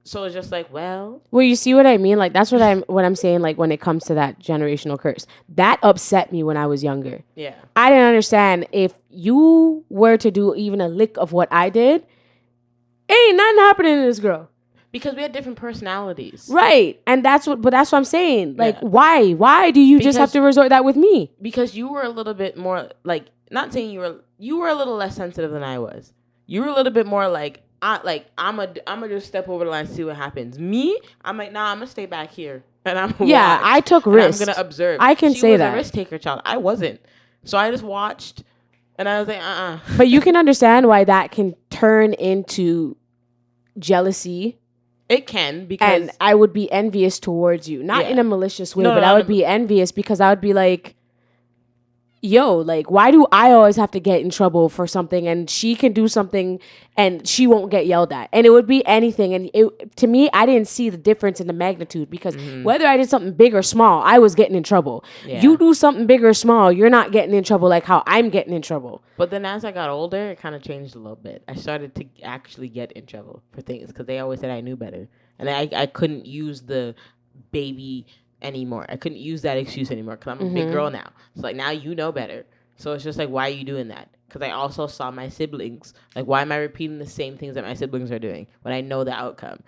[SPEAKER 1] So it's just like, well,
[SPEAKER 2] you see what I mean? Like that's what I'm saying. Like when it comes to that generational curse, that upset me when I was younger.
[SPEAKER 1] Yeah,
[SPEAKER 2] I didn't understand if you were to do even a lick of what I did, ain't nothing happening to this girl.
[SPEAKER 1] Because we had different personalities.
[SPEAKER 2] Right. And that's what I'm saying. Like, why? Why do you just have to resort that with me?
[SPEAKER 1] Because you were a little bit more, like, not saying you were a little less sensitive than I was. You were a little bit more like, I'm gonna just step over the line and see what happens. Me, I'm like, nah, I'm gonna stay back here. And I'm watch,
[SPEAKER 2] I took risks.
[SPEAKER 1] I'm gonna observe.
[SPEAKER 2] I can say that.
[SPEAKER 1] She was a risk taker child. I wasn't. So I just watched and I was like,
[SPEAKER 2] But you can understand why that can turn into jealousy.
[SPEAKER 1] It can, because...
[SPEAKER 2] And I would be envious towards you. Not in a malicious way, but I would be envious because I would be like, yo, like, why do I always have to get in trouble for something and she can do something and she won't get yelled at? And it would be anything. And to me, I didn't see the difference in the magnitude because whether I did something big or small, I was getting in trouble. Yeah. You do something big or small, you're not getting in trouble like how I'm getting in trouble.
[SPEAKER 1] But then as I got older, it kind of changed a little bit. I started to actually get in trouble for things because they always said I knew better. And I couldn't use the baby anymore. I couldn't use that excuse anymore because I'm a big girl now. It's like, now you know better. So it's just like, why are you doing that? Because I also saw my siblings. Like, why am I repeating the same things that my siblings are doing when I know the outcome?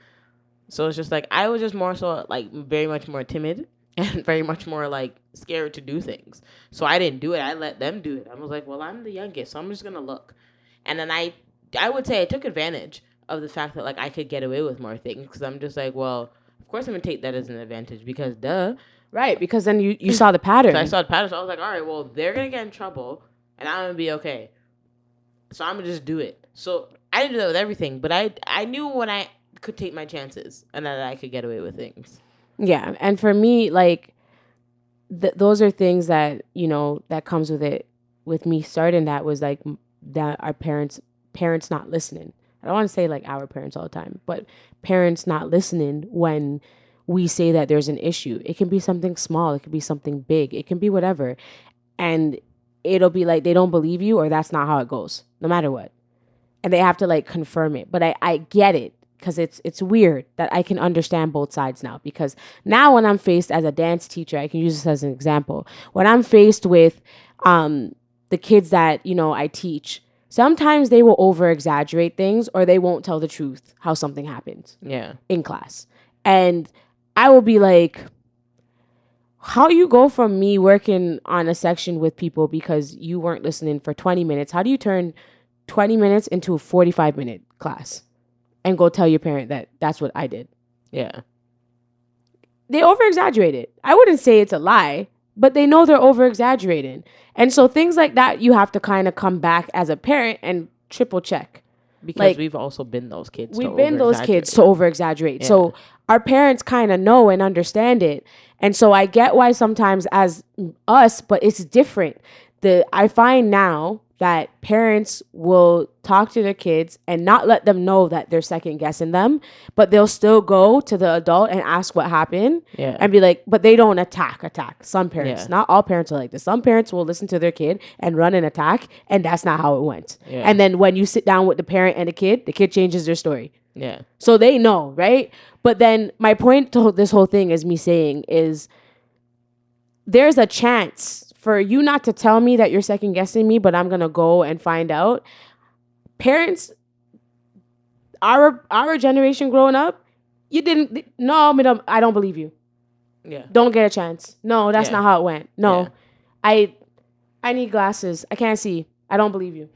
[SPEAKER 1] So it's just like, I was just more so, like, very much more timid and very much more, like, scared to do things. So I didn't do it. I let them do it. I was like, well, I'm the youngest, so I'm just going to look. And then I would say I took advantage of the fact that, like, I could get away with more things because I'm just like, well, of course I'm going to take that as an advantage because, duh.
[SPEAKER 2] Right, because then you saw the pattern.
[SPEAKER 1] So I saw the pattern, so I was like, all right, well, they're going to get in trouble, and I'm going to be okay. So I'm going to just do it. So I didn't do that with everything, but I knew when I could take my chances and that I could get away with things.
[SPEAKER 2] Yeah, and for me, like those are things that that comes with it. With me starting that was like that our parents not listening. I don't want to say like our parents all the time, but parents not listening when we say that there's an issue. It can be something small, it can be something big, it can be whatever, and it'll be like they don't believe you or that's not how it goes, no matter what, and they have to like confirm it. But I get it because it's weird that I can understand both sides now, because now when I'm faced as a dance teacher, I can use this as an example. When I'm faced with the kids that I teach, sometimes they will over exaggerate things or they won't tell the truth how something happens in class, and I will be like, how you go from me working on a section with people because you weren't listening for 20 minutes, how do you turn 20 minutes into a 45-minute class and go tell your parent that that's what I did?
[SPEAKER 1] Yeah.
[SPEAKER 2] They over exaggerate it. I wouldn't say it's a lie, but they know they're over exaggerating. And so things like that, you have to kind of come back as a parent and triple check.
[SPEAKER 1] Because
[SPEAKER 2] like,
[SPEAKER 1] we've also been those kids.
[SPEAKER 2] We've been those kids to over exaggerate. Yeah. So our parents kind of know and understand it. And so I get why sometimes as us, but it's different. I find now that parents will talk to their kids and not let them know that they're second guessing them, but they'll still go to the adult and ask what happened and be like, but they don't attack. Some parents, not all parents are like this. Some parents will listen to their kid and run an attack, and that's not how it went. Yeah. And then when you sit down with the parent and the kid changes their story. Yeah. So they know, right? But then my point to this whole thing is me saying is there's a chance for you not to tell me that you're second guessing me, but I'm going to go and find out. Parents, our generation growing up, I don't believe you. Yeah. Don't get a chance. No, that's not how it went. No. Yeah. I need glasses. I can't see. I don't believe you.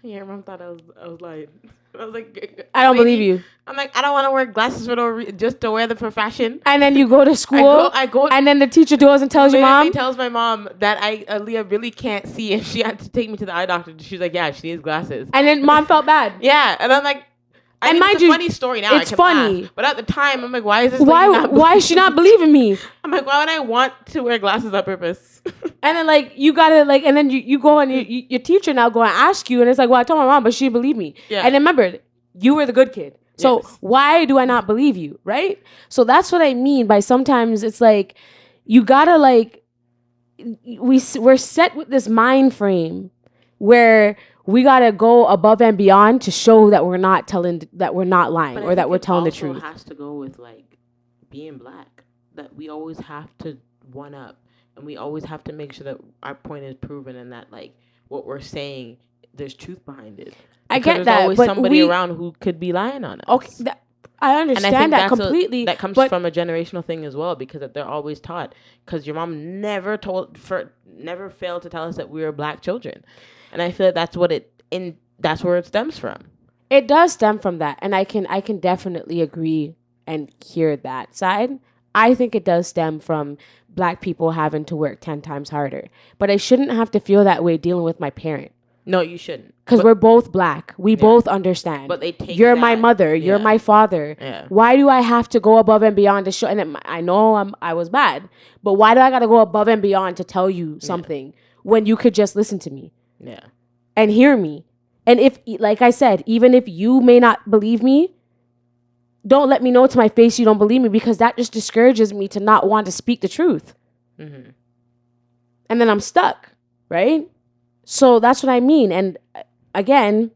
[SPEAKER 1] Yeah, mom thought I was like,
[SPEAKER 2] I don't believe you.
[SPEAKER 1] I'm like, I don't want to wear glasses for just to wear them for fashion.
[SPEAKER 2] And then you go to school.
[SPEAKER 1] I go,
[SPEAKER 2] and then the teacher goes and tells your mom.
[SPEAKER 1] She tells my mom that Aaliyah really can't see, and she had to take me to the eye doctor. She's like, yeah, she needs glasses.
[SPEAKER 2] And then mom felt bad.
[SPEAKER 1] Yeah, and I'm like, it's a funny story now.
[SPEAKER 2] It's funny.
[SPEAKER 1] Laugh. But at the time, I'm like, why is this?
[SPEAKER 2] Why is she not believing me?
[SPEAKER 1] I'm like, why would I want to wear glasses on purpose?
[SPEAKER 2] And then like you gotta like, and then you go and your teacher now go and ask you, and it's like, well, I told my mom, but she believed me. Yeah. And then remember, you were the good kid. So why do I not believe you, right? So that's what I mean by sometimes it's like you gotta like we're set with this mind frame where we gotta go above and beyond to show that we're not lying or that we're telling the truth.
[SPEAKER 1] It also has to go with like being black, that we always have to one up, and we always have to make sure that our point is proven and that like what we're saying, there's truth behind it.
[SPEAKER 2] I get that,
[SPEAKER 1] there's always somebody around who could be lying on us.
[SPEAKER 2] Okay, I understand that completely.
[SPEAKER 1] That comes from a generational thing as well, because they're always taught. Because your mom never failed to tell us that we were black children, and I feel that's that's where it stems from.
[SPEAKER 2] It does stem from that, and I can definitely agree and hear that side. I think it does stem from black people having to work 10 times harder, but I shouldn't have to feel that way dealing with my parent.
[SPEAKER 1] No, you shouldn't.
[SPEAKER 2] Because we're both black. We both understand.
[SPEAKER 1] But they take
[SPEAKER 2] You're my mother. You're my father. Yeah. Why do I have to go above and beyond to show? And I know I was bad, but why do I got to go above and beyond to tell you something when you could just listen to me? Yeah. And hear me. And if, like I said, even if you may not believe me, don't let me know to my face you don't believe me, because that just discourages me to not want to speak the truth. Mm-hmm. And then I'm stuck, right? So that's what I mean. And again,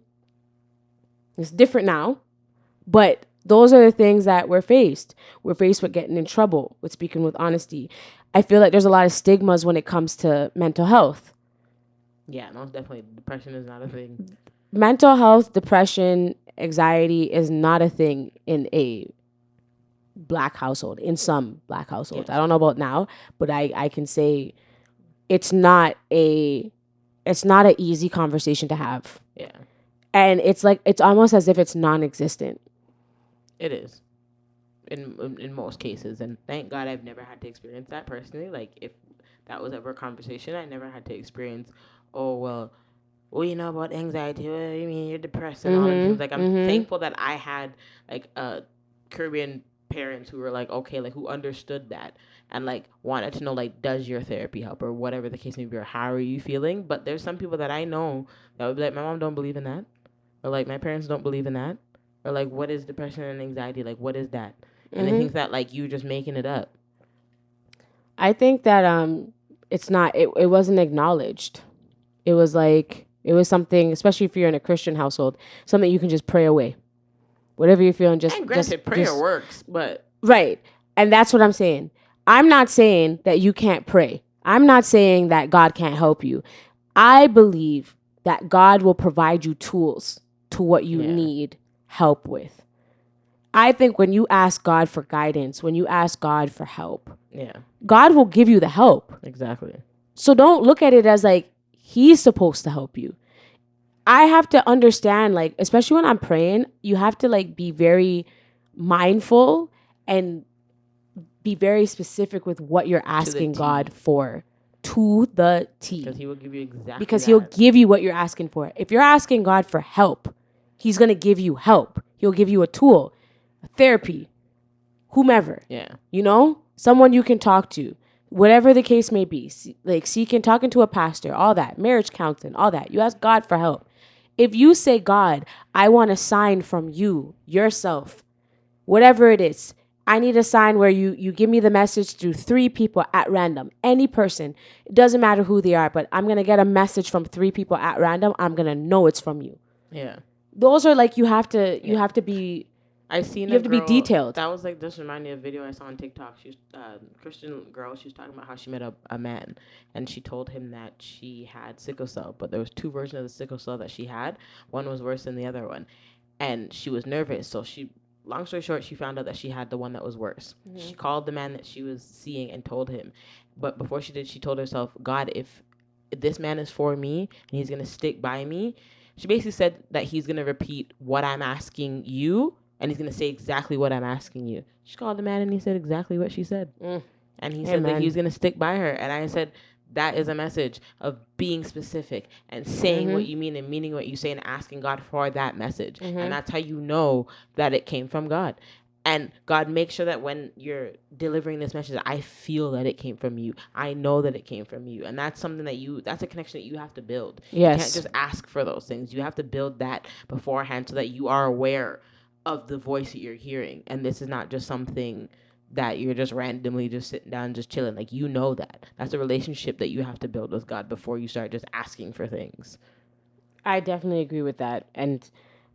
[SPEAKER 2] it's different now, but those are the things that we're faced. We're faced with getting in trouble, with speaking with honesty. I feel like there's a lot of stigmas when it comes to mental health.
[SPEAKER 1] Yeah, most definitely. Depression is not a thing.
[SPEAKER 2] Mental health, depression, anxiety is not a thing in a black household, in some black households. Yes. I don't know about now, but I can say it's not an easy conversation to have. Yeah. And it's almost as if it's non-existent.
[SPEAKER 1] It is. In most cases. And thank God I've never had to experience that personally. Like, if that was ever a conversation, I never had to experience, well, you know about anxiety. What do you mean you're depressed and all that things. Like, I'm thankful that I had, like, a Caribbean parents who were like, okay, like who understood that and like wanted to know like, does your therapy help or whatever the case may be, or how are you feeling? But there's some people that I know that would be like, my mom don't believe in that, or like my parents don't believe in that, or like what is depression and anxiety, like what is that? And I think that like you just making it up.
[SPEAKER 2] I think that it's not it wasn't acknowledged. It was like it was something, especially if you're in a Christian household, something you can just pray away. Whatever you're feeling,
[SPEAKER 1] And granted, prayer works, but
[SPEAKER 2] right. And that's what I'm saying. I'm not saying that you can't pray. I'm not saying that God can't help you. I believe that God will provide you tools to what you need help with. I think when you ask God for guidance, when you ask God for help, God will give you the help.
[SPEAKER 1] Exactly.
[SPEAKER 2] So don't look at it as like he's supposed to help you. I have to understand, like, especially when I'm praying, you have to like be very mindful and be very specific with what you're asking God for, to the T.
[SPEAKER 1] Because he will give you exactly
[SPEAKER 2] because he'll give you what you're asking for. If you're asking God for help, he's going to give you help. He'll give you a tool, a therapy, whomever.
[SPEAKER 1] Yeah.
[SPEAKER 2] You know, someone you can talk to, whatever the case may be. Like talking to a pastor, all that, marriage counseling, all that. You ask God for help. If you say, God, I want a sign from you, yourself, whatever it is, I need a sign where you give me the message through 3 people at random, any person. It doesn't matter who they are, but I'm going to get a message from 3 people at random. I'm going to know it's from you.
[SPEAKER 1] Yeah.
[SPEAKER 2] Those are like, you have to be,
[SPEAKER 1] I seen
[SPEAKER 2] you have to be detailed.
[SPEAKER 1] That was like, just reminded me of a video I saw on TikTok. She's Christian girl. She was talking about how she met a man, and she told him that she had sickle cell, but there was 2 versions of the sickle cell that she had. One was worse than the other one, and she was nervous. So long story short, she found out that she had the one that was worse. Mm-hmm. She called the man that she was seeing and told him, but before she did, she told herself, God, if this man is for me and he's gonna stick by me. She basically said that he's gonna repeat what I'm asking you. And he's going to say exactly what I'm asking you. She called the man and he said exactly what she said. And he said that he's going to stick by her. And I said, that is a message of being specific and saying what you mean and meaning what you say and asking God for that message. And that's how you know that it came from God. And God, make sure that when you're delivering this message, I feel that it came from you. I know that it came from you. And that's something that's a connection that you have to build.
[SPEAKER 2] Yes.
[SPEAKER 1] You can't just ask for those things. You have to build that beforehand so that you are aware of the voice that you're hearing. And this is not just something that you're just randomly just sitting down, just chilling. Like, you know that's a relationship that you have to build with God before you start just asking for things.
[SPEAKER 2] I definitely agree with that. And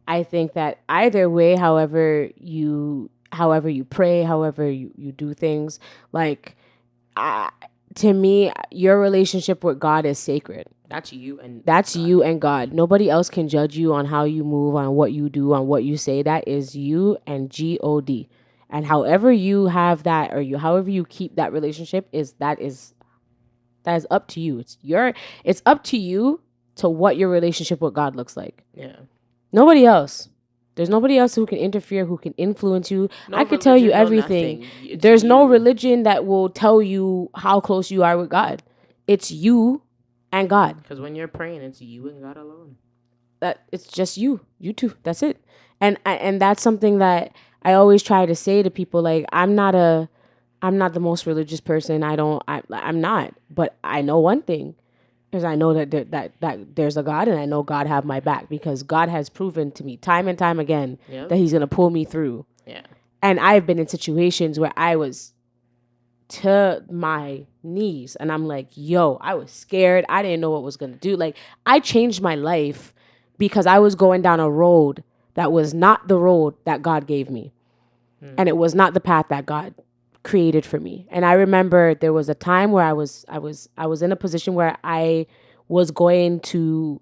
[SPEAKER 2] I think that either way, however you pray, however you do things, like, to me, your relationship with God is sacred.
[SPEAKER 1] That's you and
[SPEAKER 2] you and God. Nobody else can judge you on how you move, on what you do, on what you say. That is you and God. And however you have that, or however you keep that relationship, that is up to you. It's up to you to what your relationship with God looks like.
[SPEAKER 1] Yeah.
[SPEAKER 2] Nobody else. There's nobody else who can interfere, who can influence you. I could tell you everything. There's no religion that will tell you how close you are with God. It's you and God.
[SPEAKER 1] Because when you're praying, it's you and God alone.
[SPEAKER 2] That it's just you two. That's it. And that's something that I always try to say to people. Like, I'm not the most religious person. I'm not. But I know one thing, because I know that there's a God, and I know God have my back, because God has proven to me time and time again that he's gonna pull me through.
[SPEAKER 1] Yeah.
[SPEAKER 2] And I've been in situations where I was to my knees and I'm like, yo, I was scared. I didn't know what was going to do. Like, I changed my life because I was going down a road that was not the road that God gave me. And it was not the path that God created for me. And I remember there was a time where I was in a position where I was going to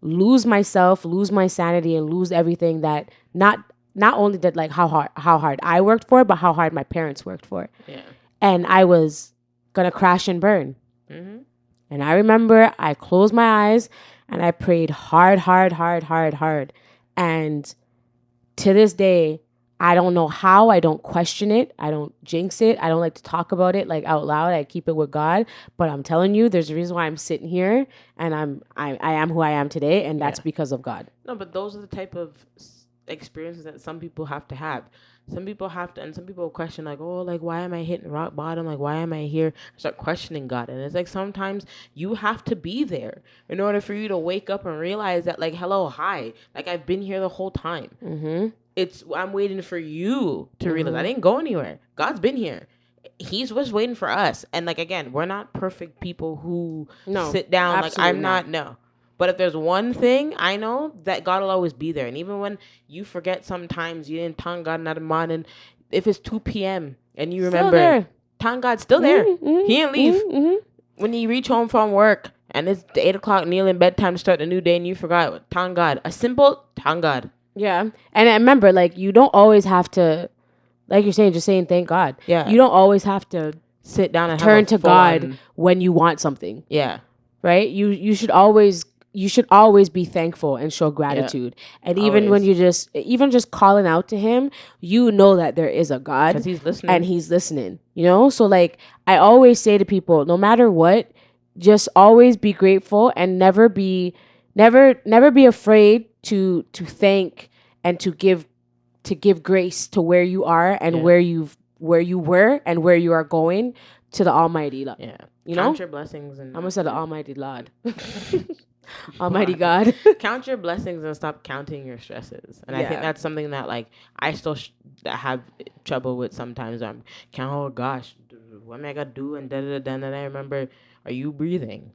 [SPEAKER 2] lose myself, lose my sanity, and lose everything that not only did, like, how hard I worked for, but how hard my parents worked for.
[SPEAKER 1] Yeah. And
[SPEAKER 2] I was going to crash and burn. And I remember I closed my eyes and I prayed hard. And to this day, I don't know how. I don't question it. I don't jinx it. I don't like to talk about it like out loud. I keep it with God. But I'm telling you, there's a reason why I'm sitting here and I am who I am today. And that's because of God.
[SPEAKER 1] No, but those are the type of experiences that some people have to have. Some people have to, and some people question, like, oh, like, why am I hitting rock bottom? Like, why am I here? Start questioning God. And it's like sometimes you have to be there in order for you to wake up and realize that, like, hello, hi, like, I've been here the whole time. I'm waiting for you to realize I didn't go anywhere. God's been here. He's just waiting for us. And like, again, we're not perfect people who sit down. Like, I'm not. No. But if there's one thing I know, that God will always be there. And even when you forget sometimes, you didn't thank God in the morning, if it's 2 p.m. and you remember, thank God's still there. He didn't leave. When you reach home from work and it's 8 o'clock, kneeling bedtime to start a new day, and you forgot, thank God. A simple thank God.
[SPEAKER 2] Yeah. And I remember, like, you don't always have to, like you're saying, just saying thank God.
[SPEAKER 1] Yeah.
[SPEAKER 2] You don't always have to
[SPEAKER 1] sit down and
[SPEAKER 2] turn to God when you want something.
[SPEAKER 1] Yeah.
[SPEAKER 2] Right? You should always be thankful and show gratitude. Yeah. And even when you just calling out to him, you know that there is a God.
[SPEAKER 1] Because he's listening.
[SPEAKER 2] And he's listening. You know? So, like, I always say to people, no matter what, just always be grateful and never be afraid to thank and to give grace to where you are and where you were and where you are going, to the Almighty.
[SPEAKER 1] Yeah.
[SPEAKER 2] You
[SPEAKER 1] count
[SPEAKER 2] know?
[SPEAKER 1] your blessings. And
[SPEAKER 2] I almost said the Almighty Lord. Almighty God.
[SPEAKER 1] Count your blessings and stop counting your stresses. And I think that's something that, like, I still have trouble with sometimes. I'm oh gosh, what am I gonna do? And then I remember, are you breathing?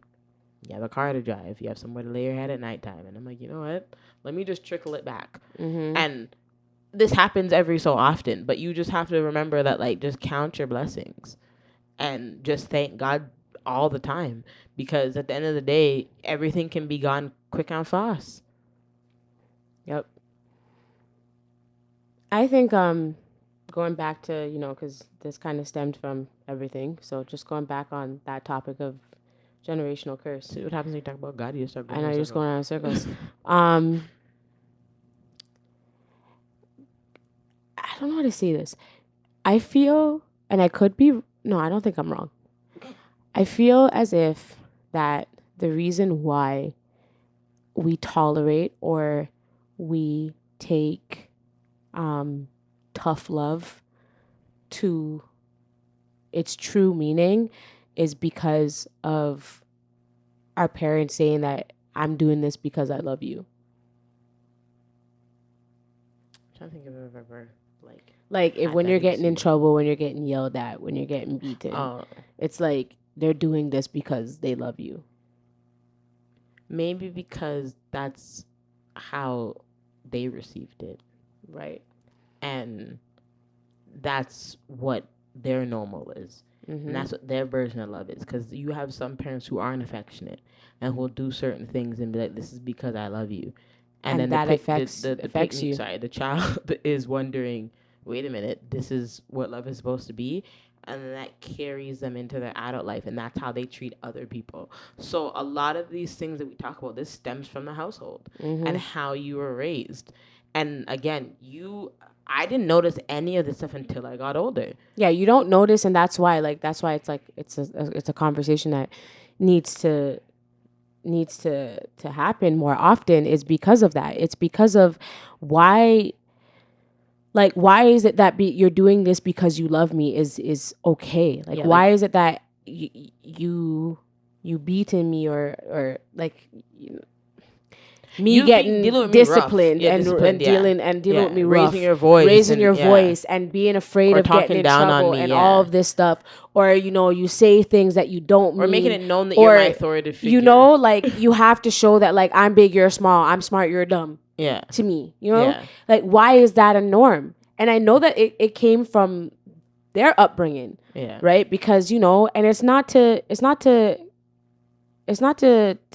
[SPEAKER 1] You have a car to drive. You have somewhere to lay your head at nighttime. And I'm like, you know what? Let me just trickle it back. And this happens every so often, but you just have to remember that, like, just count your blessings and just thank God all the time, because at the end of the day, everything can be gone quick and fast.
[SPEAKER 2] Yep. I think going back to, you know, because this kind of stemmed from everything, so just going back on that topic of generational curse.
[SPEAKER 1] See what happens when you talk about God? You start going
[SPEAKER 2] I know you're just going around in circles. I don't know how to say this. I feel, and I could be, no, I don't think I'm wrong. I feel as if that the reason why we tolerate or we take tough love to its true meaning is because of our parents saying that I'm doing this because I love you.
[SPEAKER 1] I'm trying to think if I've ever
[SPEAKER 2] like if when you're getting in trouble, when you're getting yelled at, when you're getting beaten, it's like they're doing this because they love you.
[SPEAKER 1] Maybe because that's how they received it,
[SPEAKER 2] right?
[SPEAKER 1] And that's what their normal is. And that's what their version of love is. Because you have some parents who aren't affectionate and who will do certain things and be like, this is because I love you. And then that affects you. Sorry, the child is wondering, wait a minute, this is what love is supposed to be. And then that carries them into their adult life. And that's how they treat other people. So a lot of these things that we talk about, this stems from the household and how you were raised. And again, I didn't notice any of this stuff until I got older.
[SPEAKER 2] Yeah, you don't notice, and that's why it's a conversation that needs to happen more often, is because of that. It's because of why is it that you're doing this because you love me is okay? Like, why is it that you beating me or like, you know, me getting disciplined and dealing with me rough, raising your voice and being afraid of getting in trouble and all of this stuff, or, you know, you say things that you don't mean,
[SPEAKER 1] or making it known that you're my authoritative figure.
[SPEAKER 2] You know, like, you have to show that, like, I'm big, you're small, I'm smart, you're dumb. Yeah. To me, you know, like, why is that a norm? And I know that it came from their upbringing, right? Because, you know, and it's not to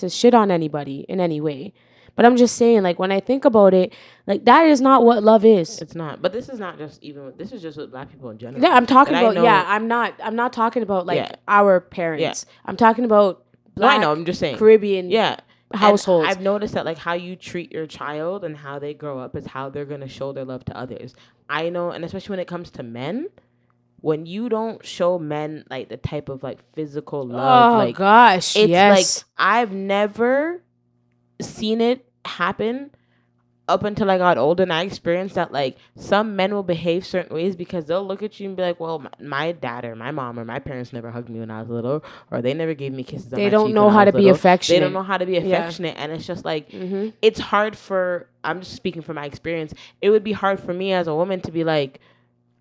[SPEAKER 2] shit on anybody in any way. But I'm just saying, like, when I think about it, like, that is not what love is.
[SPEAKER 1] It's not. But this is not just this is just with Black people in general.
[SPEAKER 2] Yeah, I'm talking about, I'm not talking about, like, our parents. Yeah. I'm talking about Black,
[SPEAKER 1] I know, I'm just saying.
[SPEAKER 2] Caribbean households.
[SPEAKER 1] And I've noticed that, like, how you treat your child and how they grow up is how they're going to show their love to others. I know, and especially when it comes to men, when you don't show men, like, the type of, like, physical love.
[SPEAKER 2] Oh, like, gosh,
[SPEAKER 1] it's like, I've never seen it happen up until I got older, and I experienced that, like, some men will behave certain ways because they'll look at you and be like, well, my dad or my mom or my parents never hugged me when I was little, or they never gave me kisses on
[SPEAKER 2] They
[SPEAKER 1] my
[SPEAKER 2] don't
[SPEAKER 1] cheek
[SPEAKER 2] know
[SPEAKER 1] when I
[SPEAKER 2] how
[SPEAKER 1] was
[SPEAKER 2] to be
[SPEAKER 1] little.
[SPEAKER 2] affectionate.
[SPEAKER 1] They don't know how to be
[SPEAKER 2] Yeah.
[SPEAKER 1] affectionate. And it's just like,
[SPEAKER 2] Mm-hmm.
[SPEAKER 1] it's hard for, I'm just speaking from my experience, it would be hard for me as a woman to be like,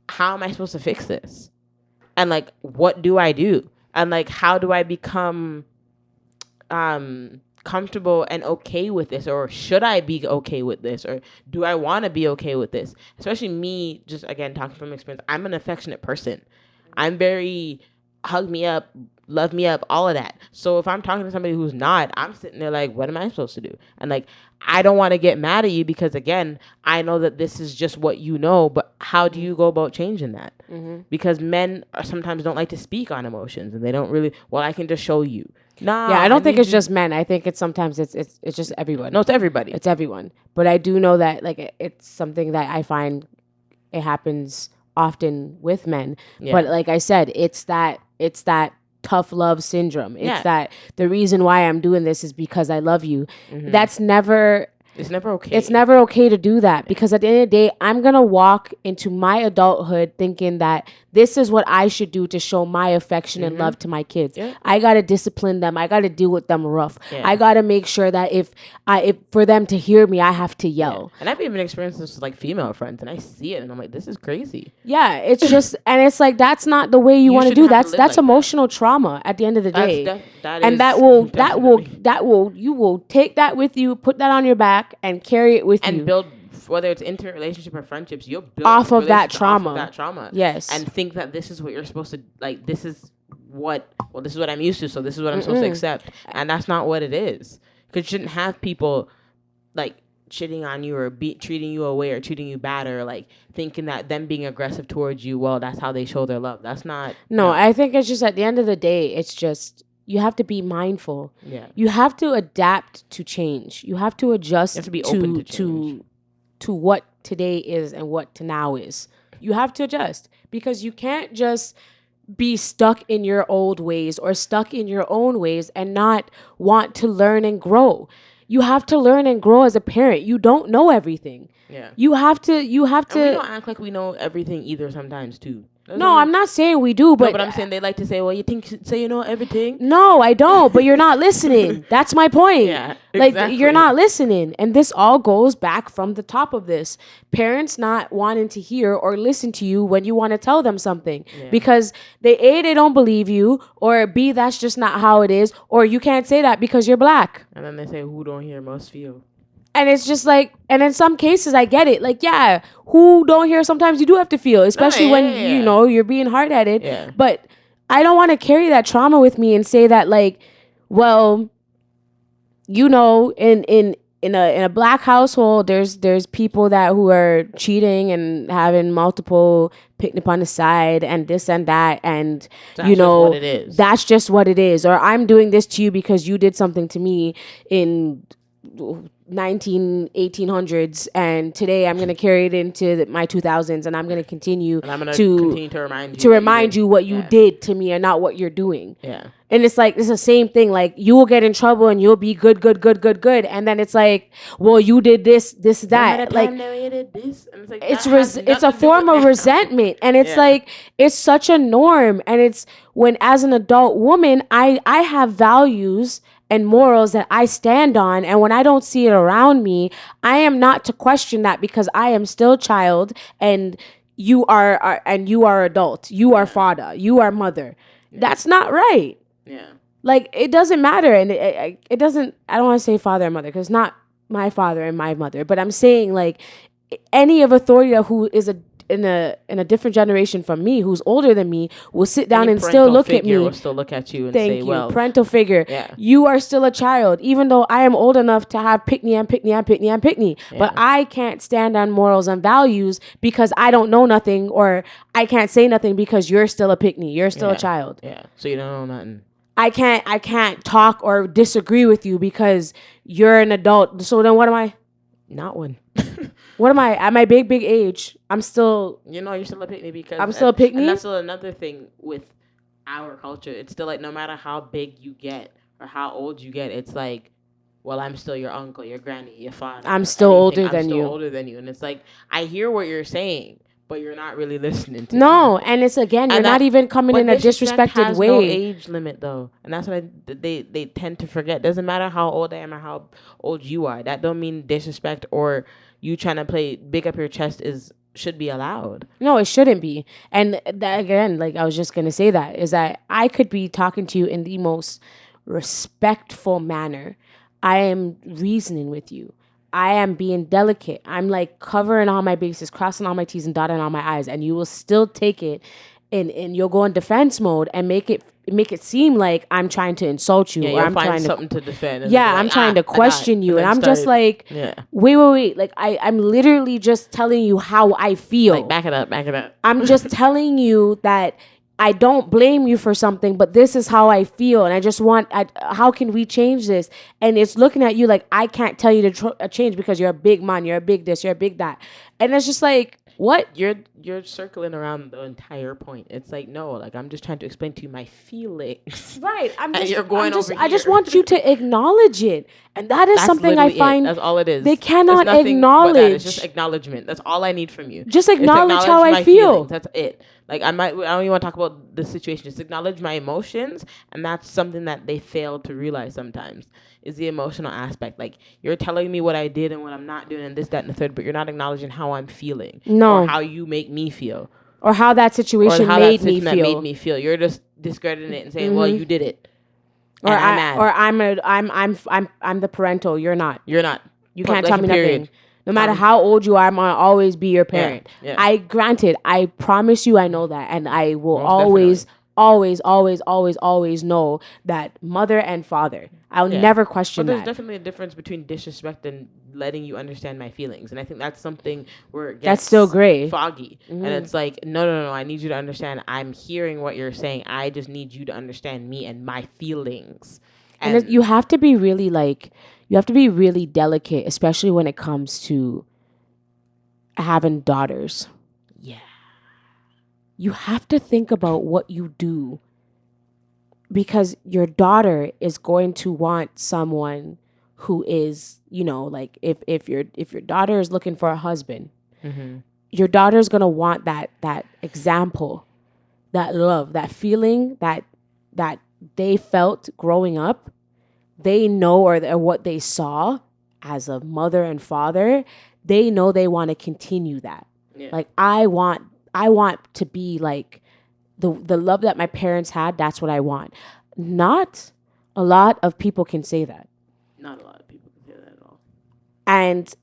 [SPEAKER 1] how am I supposed to fix this? And, like, what do I do? And, like, how do I become comfortable and okay with this, or should I be okay with this, or do I want to be okay with this? Especially me, just again talking from experience, I'm an affectionate person. I'm very hug me up, love me up, all of that. So if I'm talking to somebody who's not, I'm sitting there like, what am I supposed to do? And, like, I don't want to get mad at you because, again, I know that this is just what you know, but how do you go about changing that? Because men sometimes don't like to speak on emotions, and they don't really, well, I can just show you. Nah,
[SPEAKER 2] Yeah, I don't think
[SPEAKER 1] need
[SPEAKER 2] it's
[SPEAKER 1] you-
[SPEAKER 2] just men. I think it's sometimes it's just everyone.
[SPEAKER 1] No, it's everybody.
[SPEAKER 2] It's everyone. But I do know that, like, it's something that I find it happens often with men.
[SPEAKER 1] Yeah.
[SPEAKER 2] But like I said, it's that tough love syndrome. It's
[SPEAKER 1] Yeah.
[SPEAKER 2] that the reason why I'm doing this is because I love you.
[SPEAKER 1] Mhm.
[SPEAKER 2] That's never
[SPEAKER 1] It's never okay.
[SPEAKER 2] It's never okay to do that, because at the end of the day, I'm going to walk into my adulthood thinking that this is what I should do to show my affection and love to my kids.
[SPEAKER 1] Yeah.
[SPEAKER 2] I got to discipline them. I got to deal with them rough.
[SPEAKER 1] Yeah.
[SPEAKER 2] I got to make sure that if for them to hear me, I have to yell.
[SPEAKER 1] And I've even experienced this with, like, female friends, and I see it, and I'm like, this is crazy.
[SPEAKER 2] Yeah, it's just, and it's like, that's not the way you want to
[SPEAKER 1] shouldn't
[SPEAKER 2] do.
[SPEAKER 1] have to live
[SPEAKER 2] That's
[SPEAKER 1] like that.
[SPEAKER 2] emotional trauma at the end of the day. And
[SPEAKER 1] is
[SPEAKER 2] that will
[SPEAKER 1] definitely-
[SPEAKER 2] you will take that with you, put that on your back, and carry it with
[SPEAKER 1] and
[SPEAKER 2] you.
[SPEAKER 1] build, whether it's intimate relationship or friendships, you'll build
[SPEAKER 2] Off of that
[SPEAKER 1] relationships
[SPEAKER 2] trauma.
[SPEAKER 1] off of that trauma.
[SPEAKER 2] Yes.
[SPEAKER 1] And think that this is what you're supposed to, like, this is what I'm used to, so this is what I'm supposed to accept. And that's not what it is. Because you shouldn't have people, like, shitting on you or treating you away or treating you bad, or, like, thinking that them being aggressive towards you, well, that's how they show their love. That's not.
[SPEAKER 2] No, I think it's just, at the end of the day, it's just, you have to be mindful.
[SPEAKER 1] Yeah.
[SPEAKER 2] You have to adapt to change. You have to adjust
[SPEAKER 1] You have to be open to change.
[SPEAKER 2] to what today is and what to now is. You have to adjust, because you can't just be stuck in your old ways or stuck in your own ways and not want to learn and grow. You have to learn and grow as a parent. You don't know everything.
[SPEAKER 1] Yeah.
[SPEAKER 2] You have to
[SPEAKER 1] And we don't act like we know everything either sometimes, too.
[SPEAKER 2] No, I'm not saying we do, but
[SPEAKER 1] but I'm saying they like to say, well, you say you know everything?
[SPEAKER 2] No, I don't, but you're not listening. That's my point.
[SPEAKER 1] Yeah,
[SPEAKER 2] Like,
[SPEAKER 1] exactly.
[SPEAKER 2] you're not listening. And this all goes back from the top of this. Parents not wanting to hear or listen to you when you want to tell them something.
[SPEAKER 1] Yeah.
[SPEAKER 2] Because they don't believe you, or B, that's just not how it is, or you can't say that because you're black.
[SPEAKER 1] And then they say, who don't hear most feel.
[SPEAKER 2] And it's just like, and in some cases, I get it. Like, yeah, who don't hear, sometimes you do have to feel, especially when, you know, you're being hard-headed.
[SPEAKER 1] Yeah.
[SPEAKER 2] But I don't want to carry that trauma with me and say that, like, well, you know, in a black household, there's people who are cheating and having multiple picking on the side and this and that, and
[SPEAKER 1] That's
[SPEAKER 2] you know,
[SPEAKER 1] just what it is.
[SPEAKER 2] that's just what it is. Or I'm doing this to you because you did something to me in 1800s, and today I'm going to carry it into my 2000s, and I'm going to continue
[SPEAKER 1] And I'm going
[SPEAKER 2] to
[SPEAKER 1] continue to remind you
[SPEAKER 2] what you did to me and not what you're doing.
[SPEAKER 1] Yeah.
[SPEAKER 2] And it's like, it's the same thing. Like, you will get in trouble and you'll be good. And then it's like, well, you did this, that. Like, it's a form of resentment. And it's like, it's such a norm. And it's when, as an adult woman, I have values and morals that I stand on. And when I don't see it around me, I am not to question that, because I am still child, and you are adult. You are father. You are mother. That's not right.
[SPEAKER 1] Yeah.
[SPEAKER 2] Like, it doesn't matter. And it doesn't, I don't want to say father and mother, because it's not my father and my mother, but I'm saying, like, any of authority who is in a different generation from me, who's older than me, will sit down and still look at me.
[SPEAKER 1] Will still look at you and
[SPEAKER 2] Thank
[SPEAKER 1] say,
[SPEAKER 2] you.
[SPEAKER 1] well,
[SPEAKER 2] Parental figure.
[SPEAKER 1] Yeah.
[SPEAKER 2] You are still a child, even though I am old enough to have pick me. But I can't stand on morals and values because I don't know nothing, or I can't say nothing because you're still a pick me. You're still a child.
[SPEAKER 1] Yeah. So you don't know nothing.
[SPEAKER 2] I can't talk or disagree with you because you're an adult. So then what am I?
[SPEAKER 1] Not one.
[SPEAKER 2] What am I? At my big age, I'm still...
[SPEAKER 1] You're still a pick me, because...
[SPEAKER 2] I'm still a pick me?
[SPEAKER 1] And that's still another thing with our culture. It's still like, no matter how big you get or how old you get, it's like, well, I'm still your uncle, your granny, your father.
[SPEAKER 2] I'm still older than you.
[SPEAKER 1] Older than you. And it's like, I hear what you're saying, but you're not really listening to me.
[SPEAKER 2] No, and it's again, you're not even coming in a disrespected
[SPEAKER 1] has
[SPEAKER 2] way.
[SPEAKER 1] No age limit though, and that's what they tend to forget. Doesn't matter how old I am or how old you are. That don't mean disrespect or you trying to play big up your chest should be allowed.
[SPEAKER 2] No, it shouldn't be. And that, again, like I was just gonna say that is that I could be talking to you in the most respectful manner. I am reasoning with you. I am being delicate. I'm like covering all my bases, crossing all my T's and dotting all my I's, and you will still take it and you'll go in defense mode and make it seem like I'm trying to insult you,
[SPEAKER 1] or
[SPEAKER 2] I'm
[SPEAKER 1] find
[SPEAKER 2] trying
[SPEAKER 1] something to defend.
[SPEAKER 2] Yeah, I'm trying to question you, and I'm just like,
[SPEAKER 1] yeah.
[SPEAKER 2] Wait. Like I'm literally just telling you how I feel.
[SPEAKER 1] Like back it up.
[SPEAKER 2] I'm just telling you that I don't blame you for something, but this is how I feel, and I just want. How can we change this? And it's looking at you like I can't tell you to change because you're a big man, you're a big this, you're a big that, and it's just like. What
[SPEAKER 1] you're circling around the entire point. It's like no, like I'm just trying to explain to you my feelings.
[SPEAKER 2] Right.
[SPEAKER 1] You're going over here.
[SPEAKER 2] I just want you to acknowledge it, and that's something I find.
[SPEAKER 1] That's all it is.
[SPEAKER 2] They cannot acknowledge.
[SPEAKER 1] It's just acknowledgement. That's all I need from you.
[SPEAKER 2] Just acknowledge how I feel.
[SPEAKER 1] Feelings. That's it. Like I don't even want to talk about the situation. Just acknowledge my emotions, and that's something that they fail to realize sometimes. Is the emotional aspect. Like you're telling me what I did and what I'm not doing and this, that, and the third, but you're not acknowledging how I'm feeling.
[SPEAKER 2] No.
[SPEAKER 1] Or how you make me feel.
[SPEAKER 2] Or how that situation made me feel.
[SPEAKER 1] You're just discrediting it and saying, well, you did it.
[SPEAKER 2] Or I'm the parental. You're not.
[SPEAKER 1] You're not.
[SPEAKER 2] You can't tell me nothing. No matter how old you are, I'm gonna always be your parent.
[SPEAKER 1] Yeah.
[SPEAKER 2] I promise you I know that. And I will always know that mother and father. I'll never question that.
[SPEAKER 1] But there's definitely a difference between disrespect and letting you understand my feelings. And I think that's something where it gets
[SPEAKER 2] that's still gray.
[SPEAKER 1] Foggy. Mm-hmm. And it's like, no. I need you to understand. I'm hearing what you're saying. I just need you to understand me and my feelings.
[SPEAKER 2] And you have to be really delicate, especially when it comes to having daughters.
[SPEAKER 1] Yeah.
[SPEAKER 2] You have to think about what you do because your daughter is going to want someone who is, like if your daughter is looking for a husband, mm-hmm. your daughter is going to want that example, that love, that feeling that they felt growing up. They know or what they saw as a mother and father. They know they want to continue that. Yeah. Like I want to be like the love that my parents had. That's what I want. Not a lot of people can say that.
[SPEAKER 1] Not a lot of people can say that at all.
[SPEAKER 2] And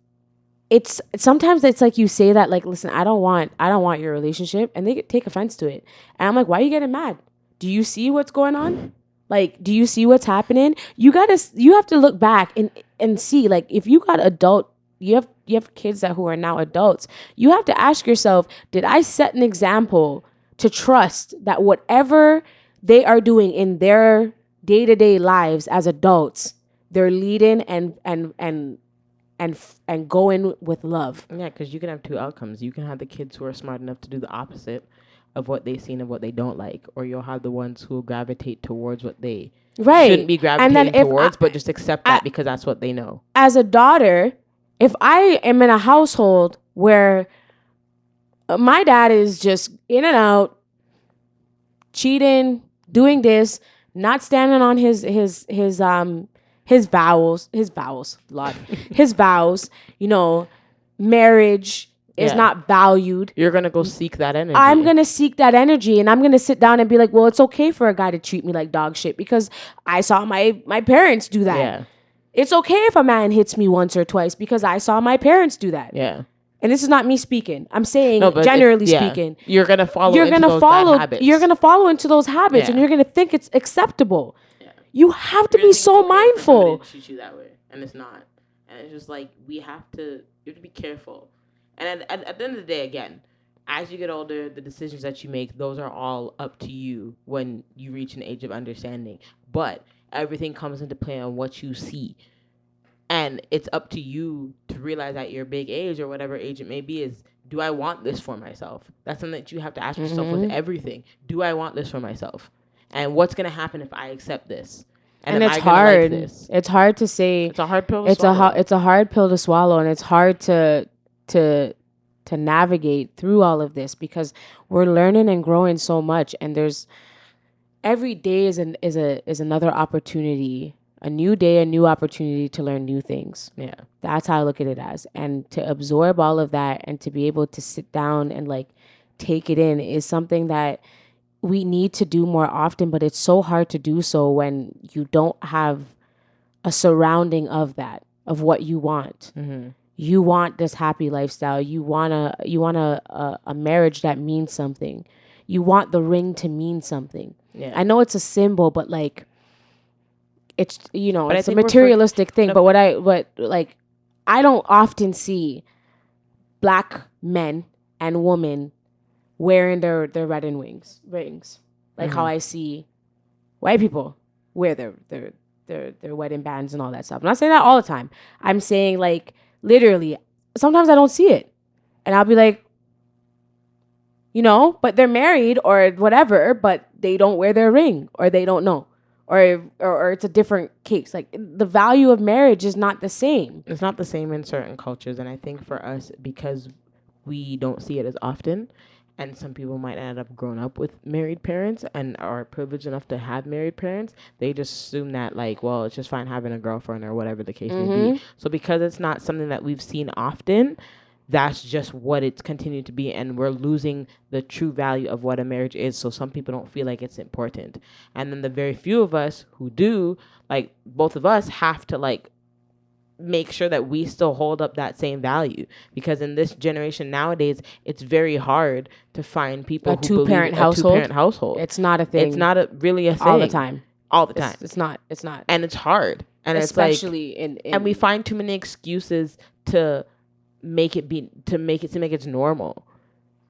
[SPEAKER 2] sometimes it's like you say that like, listen, I don't want your relationship, and they take offense to it. And I'm like, why are you getting mad? Do you see what's going on? Like, do you see what's happening? You have to look back and see, like, if you got you have kids who are now adults, you have to ask yourself, did I set an example to trust that whatever they are doing in their day-to-day lives as adults, they're leading and going with love?
[SPEAKER 1] Yeah, because you can have two outcomes. You can have the kids who are smart enough to do the opposite of what they've seen and what they don't like, or you'll have the ones who will gravitate towards what they shouldn't be gravitating towards, but just accept that because that's what they know.
[SPEAKER 2] As a daughter, if I am in a household where my dad is just in and out, cheating, doing this, not standing on his vows, marriage is not valued.
[SPEAKER 1] You're going to go seek that energy.
[SPEAKER 2] I'm going to seek that energy, and I'm going to sit down and be like, well, it's okay for a guy to treat me like dog shit because I saw my parents do that.
[SPEAKER 1] Yeah.
[SPEAKER 2] It's okay if a man hits me once or twice because I saw my parents do that.
[SPEAKER 1] Yeah.
[SPEAKER 2] And this is not me speaking. I'm saying, generally speaking.
[SPEAKER 1] You're going to follow into those bad habits.
[SPEAKER 2] You're going to follow into those habits, and you're going to think it's acceptable. Yeah. You have to be so mindful.
[SPEAKER 1] To treat you that way, and it's not. And it's just like, you have to be careful. And at the end of the day, again, as you get older, the decisions that you make, those are all up to you when you reach an age of understanding. But everything comes into play on what you see. And it's up to you to realize at your big age or whatever age it may be is, do I want this for myself? That's something that you have to ask yourself with everything. Do I want this for myself? And what's going to happen if I accept this?
[SPEAKER 2] And
[SPEAKER 1] am
[SPEAKER 2] it's
[SPEAKER 1] I gonna like
[SPEAKER 2] hard.
[SPEAKER 1] this?
[SPEAKER 2] It's hard to say.
[SPEAKER 1] It's a hard pill to swallow.
[SPEAKER 2] It's a hard pill to swallow, and it's hard to to navigate through all of this because we're learning and growing so much, and there's every day is another opportunity, a new day, a new opportunity to learn new things.
[SPEAKER 1] Yeah.
[SPEAKER 2] That's how I look at it as. And to absorb all of that and to be able to sit down and like take it in is something that we need to do more often, but it's so hard to do so when you don't have a surrounding of that, of what you want.
[SPEAKER 1] Mm-hmm.
[SPEAKER 2] You want this happy lifestyle. You want a marriage that means something. You want the ring to mean something.
[SPEAKER 1] Yeah.
[SPEAKER 2] I know it's a symbol, but like it's
[SPEAKER 1] But
[SPEAKER 2] it's a materialistic thing. But I don't often see black men and women wearing their wedding rings. Like how I see white people wear their wedding bands and all that stuff. I'm not saying that all the time. I'm saying like literally sometimes I don't see it. And I'll be like, but they're married or whatever, but they don't wear their ring or they don't know. Or it's a different case. Like the value of marriage is not the same.
[SPEAKER 1] It's not the same in certain cultures. And I think for us, because we don't see it as often, and some people might end up growing up with married parents and are privileged enough to have married parents, they just assume that like, well, it's just fine having a girlfriend or whatever the case may be. So because it's not something that we've seen often, that's just what it's continued to be, and we're losing the true value of what a marriage is. So some people don't feel like it's important, and then the very few of us who do, like both of us, have to like make sure that we still hold up that same value, because in this generation nowadays, it's very hard to find people who
[SPEAKER 2] two-parent
[SPEAKER 1] believe
[SPEAKER 2] household.
[SPEAKER 1] A two-parent household.
[SPEAKER 2] It's not a thing.
[SPEAKER 1] It's not really a thing
[SPEAKER 2] all the time.
[SPEAKER 1] All the time.
[SPEAKER 2] It's not.
[SPEAKER 1] And it's hard, and
[SPEAKER 2] especially
[SPEAKER 1] it's like, and we find too many excuses to make it seem like it's normal.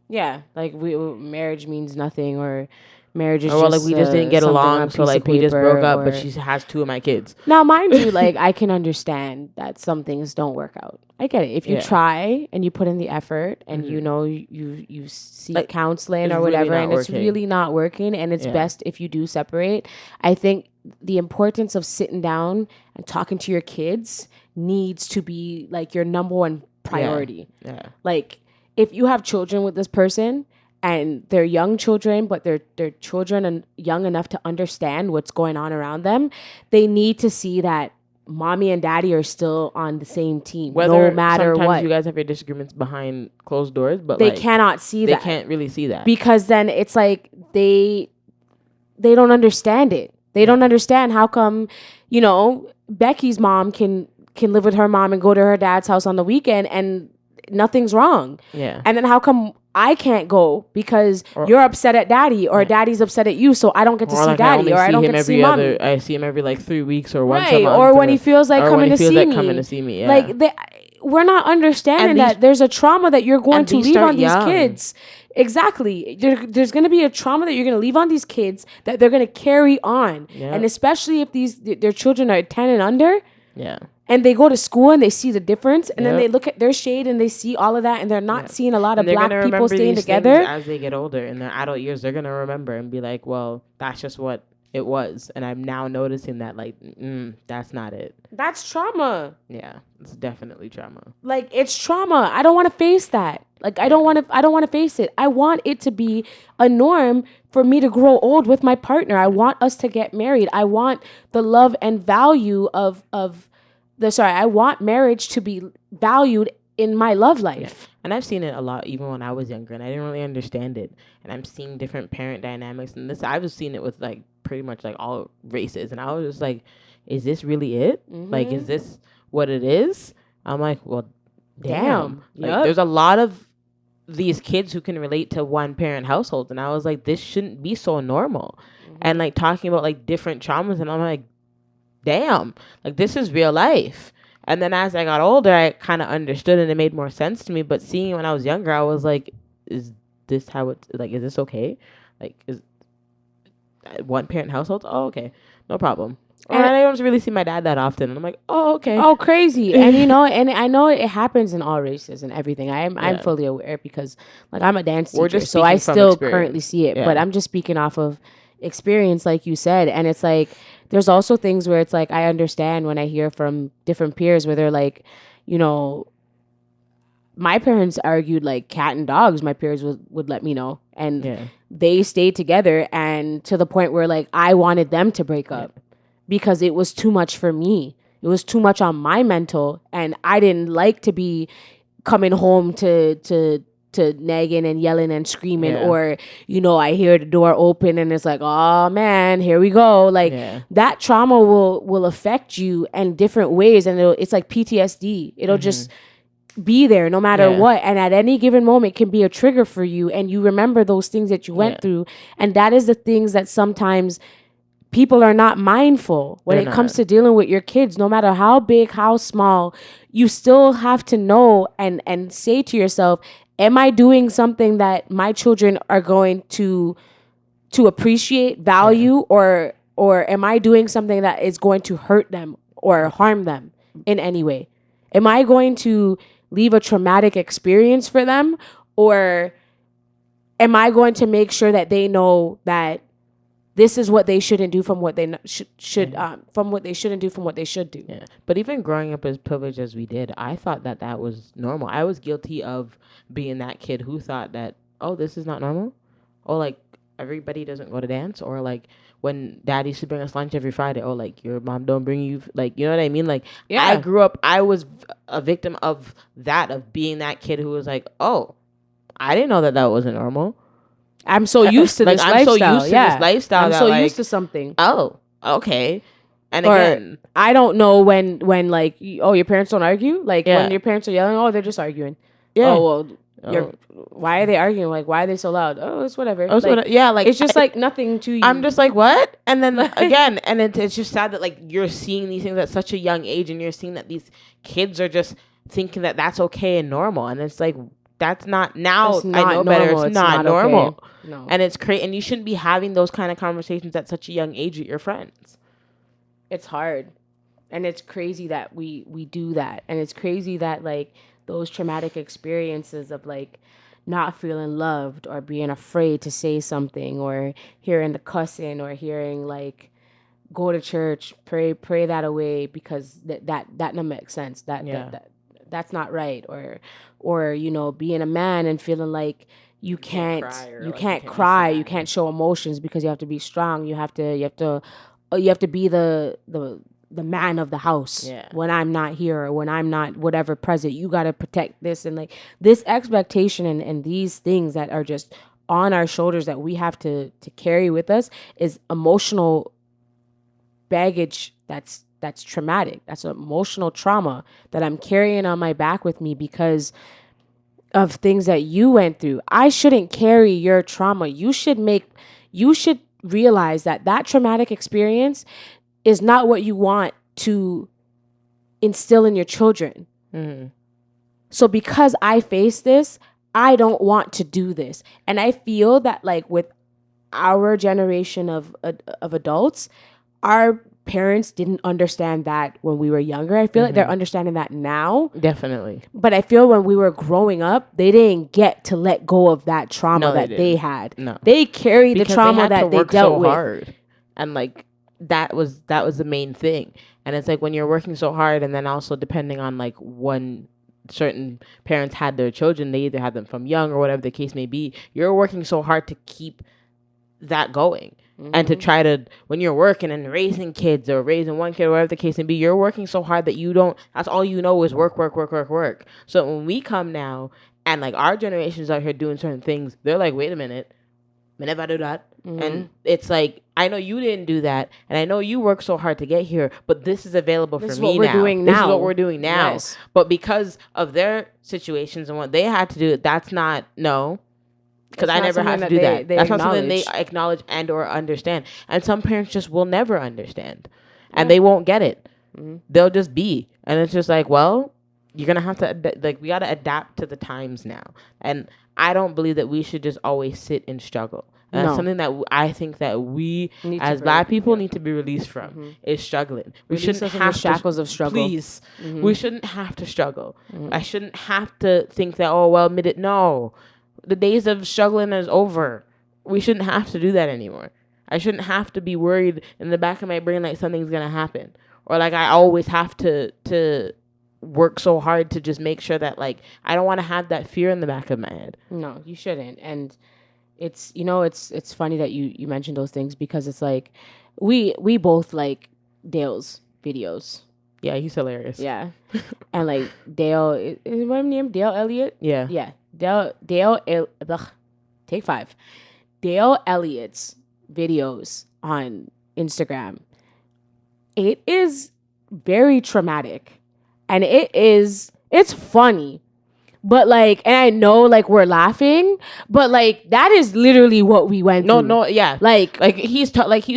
[SPEAKER 2] Yeah, like marriage means nothing, or marriage is
[SPEAKER 1] like we just didn't get along, so like we just broke up. But she has 2 of my kids.
[SPEAKER 2] Now, mind you, like I can understand that some things don't work out. I get it. If you try and you put in the effort, and you seek like, counseling or whatever, really and it's really not working, and it's best if you do separate. I think the importance of sitting down and talking to your kids needs to be like your number one priority. Yeah. Like if you have children with this person and they're young children, but they're children and young enough to understand what's going on around them, they need to see that mommy and daddy are still on the same team, no matter
[SPEAKER 1] sometimes
[SPEAKER 2] what.
[SPEAKER 1] You guys have your disagreements behind closed doors, but
[SPEAKER 2] they cannot see that.
[SPEAKER 1] They can't really see that,
[SPEAKER 2] because then it's like they don't understand it. They don't understand how come, Becky's mom can live with her mom and go to her dad's house on the weekend and nothing's wrong. Yeah. And then how come I can't go because you're upset at daddy, or daddy's upset at you, so I don't get to see like daddy, or I don't get to see mommy.
[SPEAKER 1] I see him every like 3 weeks or once
[SPEAKER 2] a month, or when he feels like coming to see me.
[SPEAKER 1] Yeah.
[SPEAKER 2] Like we're not understanding that there's a trauma that you're going to leave on these kids. Exactly. There's going to be a trauma that you're going to leave on these kids that they're going to carry on. Yeah. And especially if their children are 10 and under. Yeah. And they go to school and they see the difference, and then they look at their shade and they see all of that, and they're not seeing a lot of black people staying together.
[SPEAKER 1] As they get older in their adult years, they're gonna remember and be like, "Well, that's just what it was," and I'm now noticing that like, that's not it.
[SPEAKER 2] That's trauma.
[SPEAKER 1] Yeah, it's definitely trauma.
[SPEAKER 2] Like it's trauma. I don't want to face that. Like I don't want to face it. I want it to be a norm for me to grow old with my partner. I want us to get married. I want the love and value I want marriage to be valued in my love life.
[SPEAKER 1] Yeah. And I've seen it a lot even when I was younger, and I didn't really understand it. And I'm seeing different parent dynamics, and I was seeing it with like pretty much like all races, and I was just like, is this really it? Mm-hmm. Like, is this what it is? I'm like, well, damn. Like, there's a lot of these kids who can relate to one parent households, and I was like, this shouldn't be so normal. Mm-hmm. And like talking about like different traumas, and I'm like, damn, like this is real life. And then as I got older, I kind of understood and it made more sense to me. But seeing when I was younger, I was like, is this how it's like, is this okay? Like, is one parent household? Oh, okay, no problem. And I don't really see my dad that often, and I'm like, oh, okay.
[SPEAKER 2] Oh, crazy. And and I know it happens in all races and everything. I'm fully aware because like I'm a dance teacher, so I still currently see it. Yeah. But I'm just speaking off of experience, like you said. And it's like, there's also things where it's like, I understand when I hear from different peers where they're like, you know, my parents argued like cat and dogs. My peers would let me know. And they stayed together, and to the point where like I wanted them to break up because it was too much for me. It was too much on my mental, and I didn't like to be coming home to nagging and yelling and screaming, or you know, I hear the door open and it's like, oh man, here we go. Like that trauma will affect you in different ways, and it's like PTSD. It'll just be there no matter what, and at any given moment can be a trigger for you, and you remember those things that you went through. And that is the things that sometimes people are not mindful when it comes to dealing with your kids. No matter how big, how small, you still have to know and say to yourself, am I doing something that my children are going to appreciate, value, or am I doing something that is going to hurt them or harm them in any way? Am I going to leave a traumatic experience for them, or am I going to make sure that they know that this is what they shouldn't do from what they should from what they shouldn't do from what they should do?
[SPEAKER 1] Yeah. But even growing up as privileged as we did, I thought that was normal. I was guilty of being that kid who thought that, oh, this is not normal. Or like everybody doesn't go to dance, or like when dad used to bring us lunch every Friday, oh, like your mom don't bring you, like, you know what I mean? Like I grew up, I was a victim of that, of being that kid who was like, oh, I didn't know that wasn't normal.
[SPEAKER 2] I'm so used to this lifestyle.
[SPEAKER 1] I'm so used to this lifestyle.
[SPEAKER 2] I'm so used to something.
[SPEAKER 1] Oh, okay. And
[SPEAKER 2] or,
[SPEAKER 1] again,
[SPEAKER 2] I don't know when like, oh, your parents don't argue? Like when your parents are yelling, oh, they're just arguing. Yeah. Oh, well, why are they arguing? Like, why are they so loud? Oh, it's whatever.
[SPEAKER 1] Oh, like, like
[SPEAKER 2] it's just like nothing to you.
[SPEAKER 1] I'm just like, what? And then again, and it's just sad that like you're seeing these things at such a young age, and you're seeing that these kids are just thinking that that's okay and normal, and it's like, that's not, now I know better. It's not normal.
[SPEAKER 2] Okay. No.
[SPEAKER 1] And it's crazy, and you shouldn't be having those kind of conversations at such a young age with your friends.
[SPEAKER 2] It's hard, and it's crazy that we do that, and it's crazy that like those traumatic experiences of like not feeling loved, or being afraid to say something, or hearing the cussing, or hearing like go to church, pray that away because that doesn't make sense. That's not right. Or you know, being a man and feeling like you can't cry, you can't show emotions because you have to be strong. You have to be the man of the house when I'm not here, or when I'm not whatever present. You got to protect this, and like this expectation and these things that are just on our shoulders that we have to carry with us is emotional baggage that's traumatic. That's emotional trauma that I'm carrying on my back with me because of things that you went through. I shouldn't carry your trauma. You should realize that traumatic experience is not what you want to instill in your children. Mm-hmm. So because I face this, I don't want to do this. And I feel that like with our generation of adults, our parents didn't understand that when we were younger. I feel like they're understanding that now.
[SPEAKER 1] Definitely.
[SPEAKER 2] But I feel when we were growing up, they didn't get to let go of that trauma they had.
[SPEAKER 1] No.
[SPEAKER 2] They carried the trauma that they dealt with.
[SPEAKER 1] Hard. And like that was the main thing. And it's like when you're working so hard, and then also depending on like when certain parents had their children, they either had them from young or whatever the case may be, you're working so hard to keep that going. And to try to, when you're working and raising kids or raising one kid or whatever the case may be, you're working so hard that that's all you know is work. So when we come now and like our generation's out here doing certain things, they're like, wait a minute, I never do that. And it's like, I know you didn't do that, and I know you worked so hard to get here, but this is available for me now. This is what we're doing now. Yes. But because of their situations and what they had to do, that's not, no. Because I never had to do that. That's not something they acknowledge and or understand. And some parents just will never understand. And they won't get it. Mm-hmm. They'll just be. And it's just like, well, you're going to have to, like, we got to adapt to the times now. And I don't believe that we should just always sit and struggle. And that's something that I think that we, as Black people, need to be released from, is struggling. We shouldn't have
[SPEAKER 2] the shackles of struggle.
[SPEAKER 1] Please. Mm-hmm. We shouldn't have to struggle. Mm-hmm. I shouldn't have to think that, oh, well, no. The days of struggling is over. We shouldn't have to do that anymore. I shouldn't have to be worried in the back of my brain like something's gonna happen, or like I always have to work so hard to just make sure that like I don't want to have that fear in the back of my head.
[SPEAKER 2] No, you shouldn't. And it's it's funny that you mentioned those things, because it's like we both like Dale's videos.
[SPEAKER 1] Yeah, he's hilarious.
[SPEAKER 2] Yeah. And like Dale, is what name? Dale Elliott?
[SPEAKER 1] Yeah.
[SPEAKER 2] Yeah. Take 5. Dale Elliott's videos on Instagram. It is very traumatic. And it's funny. But like, and I know like we're laughing, but like that is literally what we went through.
[SPEAKER 1] No, yeah. Like he's not like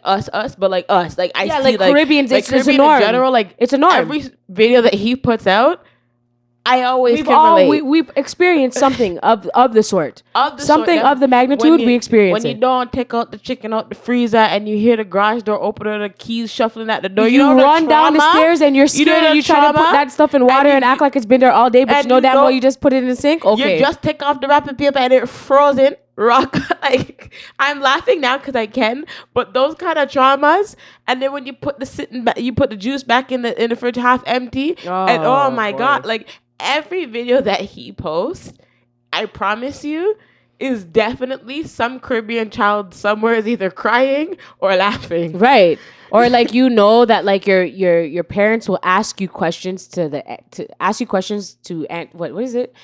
[SPEAKER 1] us, but like us. Like I see like
[SPEAKER 2] Caribbeans,
[SPEAKER 1] like
[SPEAKER 2] it's
[SPEAKER 1] Caribbean
[SPEAKER 2] a norm.
[SPEAKER 1] in general, like
[SPEAKER 2] it's a norm.
[SPEAKER 1] Every video that he puts out, I always relate.
[SPEAKER 2] We've experienced something of the sort. Of the magnitude we experienced.
[SPEAKER 1] When you don't take out the chicken out the freezer and you hear the garage door open or the keys shuffling at the door,
[SPEAKER 2] you run down the stairs and you're scared and you try to put that stuff in water and act like it's been there all day, but you know damn well you just put it in the sink. Okay,
[SPEAKER 1] you just take off the wrapping paper and it's frozen. Rock. Like I'm laughing now because I can, but those kind of traumas, and then when you put the juice back in the fridge half empty, and oh my god, like every video that he posts, I promise you, is definitely some Caribbean child somewhere is either crying or laughing.
[SPEAKER 2] Right. Or like that like your parents will ask you questions to what is it?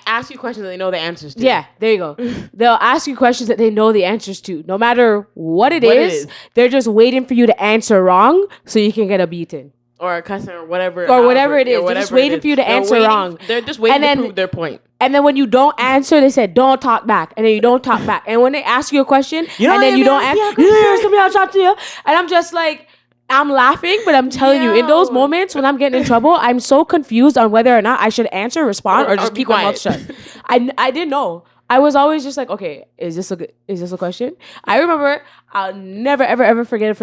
[SPEAKER 1] Ask you questions that they know the answers to.
[SPEAKER 2] Yeah, there you go. They'll ask you questions that they know the answers to. No matter what it is, they're just waiting for you to answer wrong so you can get a beating.
[SPEAKER 1] Or a cussing or whatever.
[SPEAKER 2] Or whatever it is. They're just waiting for you to answer wrong.
[SPEAKER 1] They're just waiting to prove their point.
[SPEAKER 2] And then when you don't answer, they said, don't talk back. And then you don't talk back. And when they ask you a question, and then you don't answer, somebody else talk to you. And I'm just like, I'm laughing, but I'm telling you, in those moments when I'm getting in trouble, I'm so confused on whether or not I should answer, respond, or just keep my mouth shut. I didn't know. I was always just like, okay, is this a question? I remember, I'll never, ever, ever forget.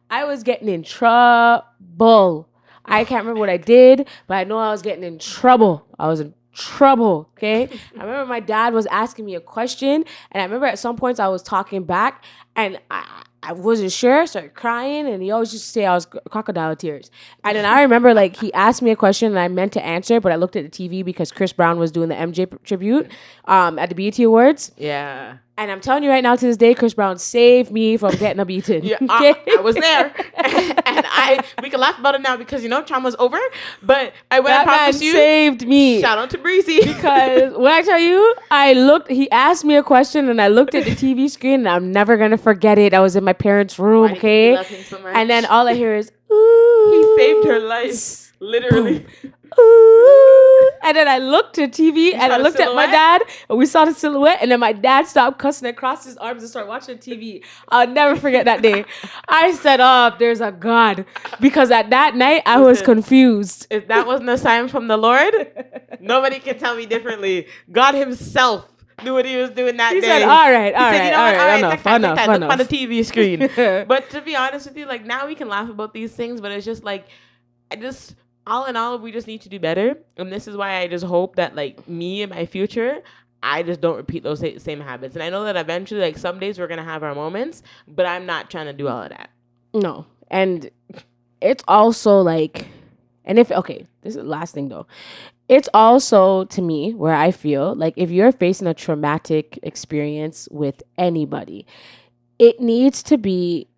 [SPEAKER 2] I was getting in trouble. I can't remember what I did, but I know I was getting in trouble. I was in trouble, okay? I remember my dad was asking me a question, and I remember at some points I was talking back, and I wasn't sure, I started crying, and he always used to say I was crocodile tears. And then I remember, like, he asked me a question, and I meant to answer, but I looked at the TV because Chris Brown was doing the MJ tribute at the BET Awards.
[SPEAKER 1] Yeah.
[SPEAKER 2] And I'm telling you right now, to this day, Chris Brown saved me from getting a beating.
[SPEAKER 1] Yeah, I was there. And we can laugh about it now because, trauma's over. But I promise you,
[SPEAKER 2] saved me.
[SPEAKER 1] Shout out to Breezy.
[SPEAKER 2] Because when I tell you, he asked me a question and I looked at the TV screen and I'm never going to forget it. I was in my parents' room, okay?
[SPEAKER 1] So
[SPEAKER 2] and then all I hear is, ooh.
[SPEAKER 1] He saved her life. Literally.
[SPEAKER 2] Ooh. And then I looked at TV and I looked at my dad and we saw the silhouette, and then my dad stopped cussing and crossed his arms and started watching TV. I'll never forget that day. I said, there's a God. Because at that night I was confused.
[SPEAKER 1] If that wasn't a sign from the Lord, nobody can tell me differently. God himself knew what he was doing that day.
[SPEAKER 2] He said, all right, enough.
[SPEAKER 1] Look on the TV screen. But to be honest with you, like now we can laugh about these things, but it's just like, all in all, we just need to do better. And this is why I just hope that, like, me in my future, I just don't repeat those same habits. And I know that eventually, like, some days we're going to have our moments, but I'm not trying to do all of that.
[SPEAKER 2] No. And it's also, like, this is the last thing, though. It's also, to me, where I feel, like, if you're facing a traumatic experience with anybody, it needs to be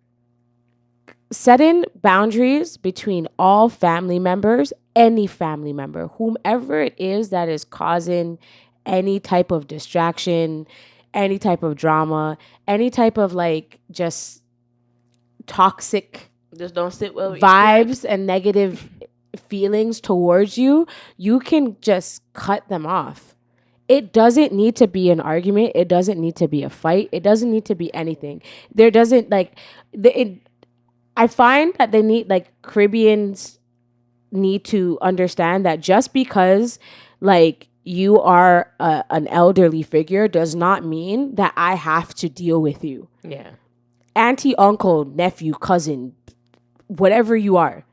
[SPEAKER 2] setting boundaries between all family members, any family member, whomever it is that is causing any type of distraction, any type of drama, any type of like just toxic
[SPEAKER 1] just don't sit well with
[SPEAKER 2] vibes and negative feelings towards you, you can just cut them off. It doesn't need to be an argument. It doesn't need to be a fight. It doesn't need to be anything. There doesn't I find that they need, like, Caribbeans need to understand that just because, like, you are an elderly figure does not mean that I have to deal with you.
[SPEAKER 1] Yeah.
[SPEAKER 2] Auntie, uncle, nephew, cousin, whatever you are.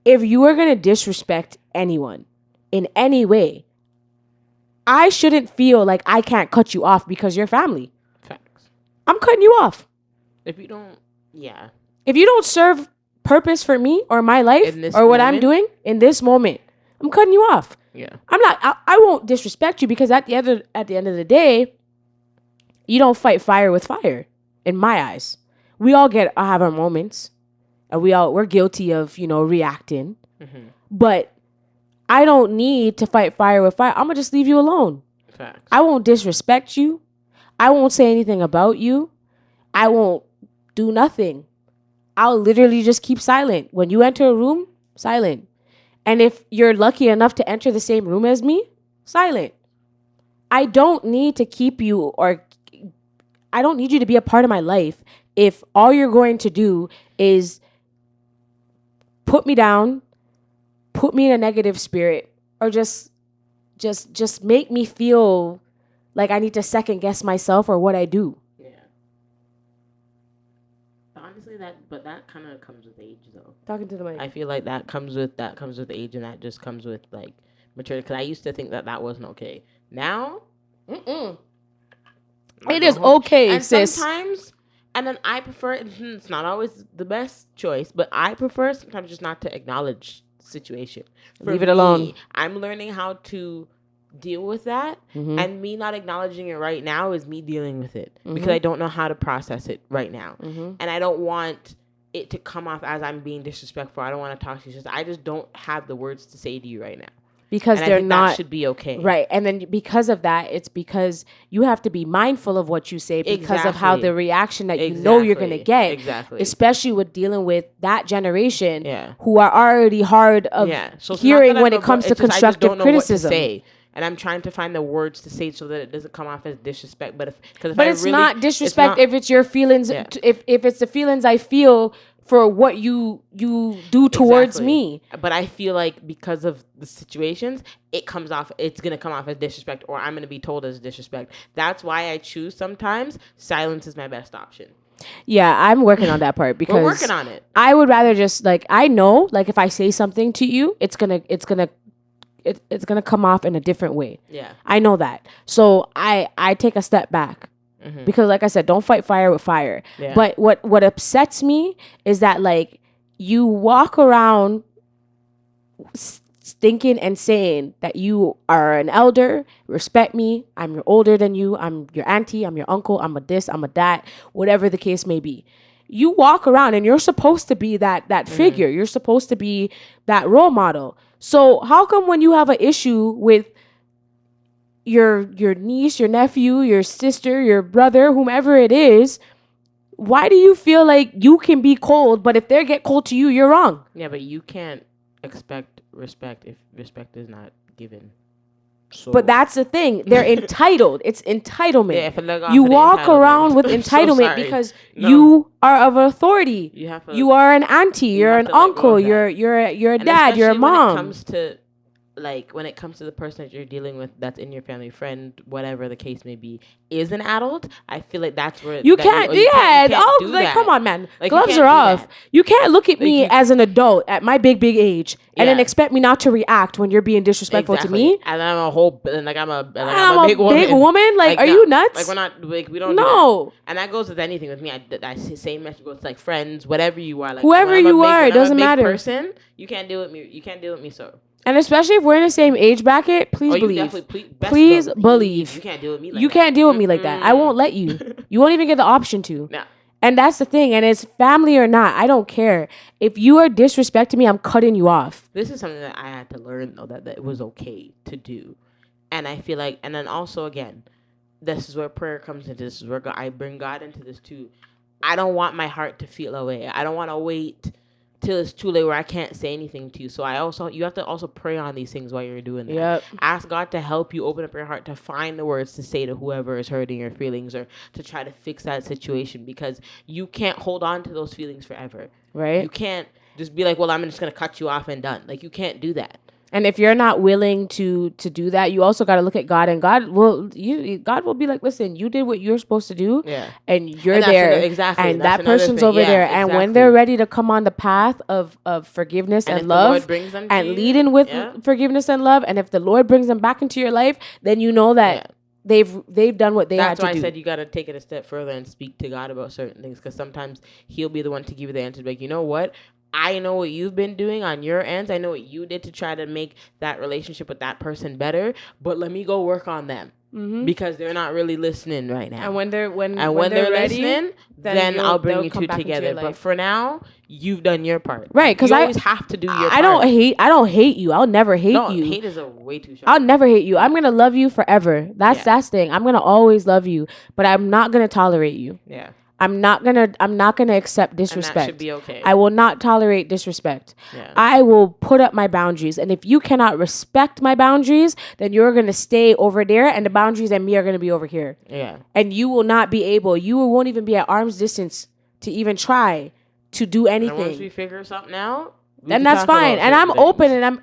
[SPEAKER 2] If you are going to disrespect anyone in any way, I shouldn't feel like I can't cut you off because you're family.
[SPEAKER 1] Facts.
[SPEAKER 2] I'm cutting you off.
[SPEAKER 1] If you don't, yeah.
[SPEAKER 2] If you don't serve purpose for me or my life or what I'm doing in this moment, I'm cutting you off.
[SPEAKER 1] Yeah.
[SPEAKER 2] I won't disrespect you because at the end of the day, you don't fight fire with fire in my eyes. We all have our moments and we're guilty of, reacting. Mm-hmm. But I don't need to fight fire with fire. I'm going to just leave you alone.
[SPEAKER 1] Facts.
[SPEAKER 2] I won't disrespect you. I won't say anything about you. I won't do nothing. I'll literally just keep silent. When you enter a room, silent. And if you're lucky enough to enter the same room as me, silent. I don't need to keep you or I don't need you to be a part of my life if all you're going to do is put me down, put me in a negative spirit, or just make me feel like I need to second guess myself or what I do.
[SPEAKER 1] Yeah. Honestly, that kind of comes with age, though.
[SPEAKER 2] Talking to the mic.
[SPEAKER 1] I feel like that comes with age, and that just comes with like maturity. Because I used to think that wasn't okay. Now,
[SPEAKER 2] it is okay,
[SPEAKER 1] and
[SPEAKER 2] sis.
[SPEAKER 1] Sometimes, and then I prefer. It's not always the best choice, but I prefer sometimes just not to acknowledge the situation.
[SPEAKER 2] Leave it alone.
[SPEAKER 1] I'm learning how to deal with that, and me not acknowledging it right now is me dealing with it because I don't know how to process it right now, and I don't want it to come off as I'm being disrespectful. I don't want to talk to you. I just don't have the words to say to you right now.
[SPEAKER 2] Because they're not,
[SPEAKER 1] that should be okay.
[SPEAKER 2] Right. And then because of that, it's because you have to be mindful of what you say because of how the reaction that you know you're going to get.
[SPEAKER 1] Exactly.
[SPEAKER 2] Especially with dealing with that generation who are already hard of hearing when it comes to constructive criticism.
[SPEAKER 1] And I'm trying to find the words to say so that it doesn't come off as disrespect. But
[SPEAKER 2] it's not disrespect if it's your feelings. Yeah. If it's the feelings I feel for what you do towards me.
[SPEAKER 1] But I feel like because of the situations, it's going to come off as disrespect, or I'm going to be told as disrespect. That's why I choose sometimes silence is my best option.
[SPEAKER 2] Yeah, I'm working on that part because
[SPEAKER 1] we're working on it.
[SPEAKER 2] I would rather just I know if I say something to you, it's gonna come off in a different way. Yeah, I know that. So I take a step back. Because like I said, don't fight fire with fire. Yeah. But what upsets me is that you walk around thinking and saying that you are an elder, respect me, I'm older than you, I'm your auntie, I'm your uncle, I'm a this, I'm a that, whatever the case may be. You walk around and you're supposed to be that figure. You're supposed to be that role model. So how come when you have an issue with your niece, your nephew, your sister, your brother, whomever it is, why do you feel like you can be cold, but if they get cold to you, you're wrong?
[SPEAKER 1] Yeah, but you can't expect respect if respect is not given. So.
[SPEAKER 2] But that's the thing. They're entitled. It's entitlement. Yeah, you walk around with entitlement because you are of authority. You are an auntie. You're an uncle. You're a dad. You're a mom.
[SPEAKER 1] When it comes to the person that you're dealing with that's in your family, friend, whatever the case may be, is an adult, I feel like that's where
[SPEAKER 2] you can't come on, man. Gloves are off. You can't look at me as an adult at my big age and then expect me not to react when you're being disrespectful to me.
[SPEAKER 1] And I'm a big woman.
[SPEAKER 2] Are you nuts?
[SPEAKER 1] We're not we don't. No. And that goes with anything with me. I same message goes to friends, whatever you are,
[SPEAKER 2] whoever you are, it doesn't matter.
[SPEAKER 1] Person, you can't deal with me. You can't deal with me, so.
[SPEAKER 2] And especially if we're in the same age bracket, please believe. Please believe.
[SPEAKER 1] You can't deal with me like that.
[SPEAKER 2] You can't deal with me like that. I won't let you. You won't even get the option to.
[SPEAKER 1] No.
[SPEAKER 2] And that's the thing. And it's family or not, I don't care. If you are disrespecting me, I'm cutting you off.
[SPEAKER 1] This is something that I had to learn, though, that it was okay to do. And I feel and then also, again, this is where prayer comes into this. Is where I bring God into this, too. I don't want my heart to feel away. I don't want to wait till it's too late where I can't say anything to you. So you have to also pray on these things while you're doing that. Yep. Ask God to help you open up your heart to find the words to say to whoever is hurting your feelings or to try to fix that situation, because you can't hold on to those feelings forever. Right. You can't just be like, well, I'm just going to cut you off and done. You can't do that.
[SPEAKER 2] And if you're not willing to do that, you also got to look at God, and God will be like, listen, you did what you're supposed to do, and you're there, and that person's over there, and when they're ready to come on the path of forgiveness and love, and leading with forgiveness and love, and if the Lord brings them back into your life, then you know that they've done what they had
[SPEAKER 1] That's
[SPEAKER 2] to
[SPEAKER 1] why
[SPEAKER 2] do.
[SPEAKER 1] I said you got to take it a step further and speak to God about certain things, because sometimes he'll be the one to give you the answer. Like, you know what? I know what you've been doing on your ends. I know what you did to try to make that relationship with that person better, but let me go work on them. Because they're not really listening right now.
[SPEAKER 2] And when they're
[SPEAKER 1] they're
[SPEAKER 2] ready,
[SPEAKER 1] listening, then I'll bring you two
[SPEAKER 2] come back into your
[SPEAKER 1] together.
[SPEAKER 2] life.
[SPEAKER 1] But for now, you've done your part.
[SPEAKER 2] Right, because
[SPEAKER 1] you always have to do your part.
[SPEAKER 2] I don't hate you. I'll never hate
[SPEAKER 1] No,
[SPEAKER 2] you.
[SPEAKER 1] hate is a way too short.
[SPEAKER 2] I'll never hate you. I'm gonna love you forever. That's the thing. I'm gonna always love you, but I'm not gonna tolerate you.
[SPEAKER 1] Yeah.
[SPEAKER 2] I'm not gonna accept disrespect.
[SPEAKER 1] And that should be okay.
[SPEAKER 2] I will not tolerate disrespect.
[SPEAKER 1] Yeah.
[SPEAKER 2] I will put up my boundaries, and if you cannot respect my boundaries, then you're gonna stay over there, and the boundaries and me are gonna be over here.
[SPEAKER 1] Yeah.
[SPEAKER 2] And you will not be able. You won't even be at arm's distance to even try to do anything.
[SPEAKER 1] And once we figure something out,
[SPEAKER 2] and that's fine. And I'm open, and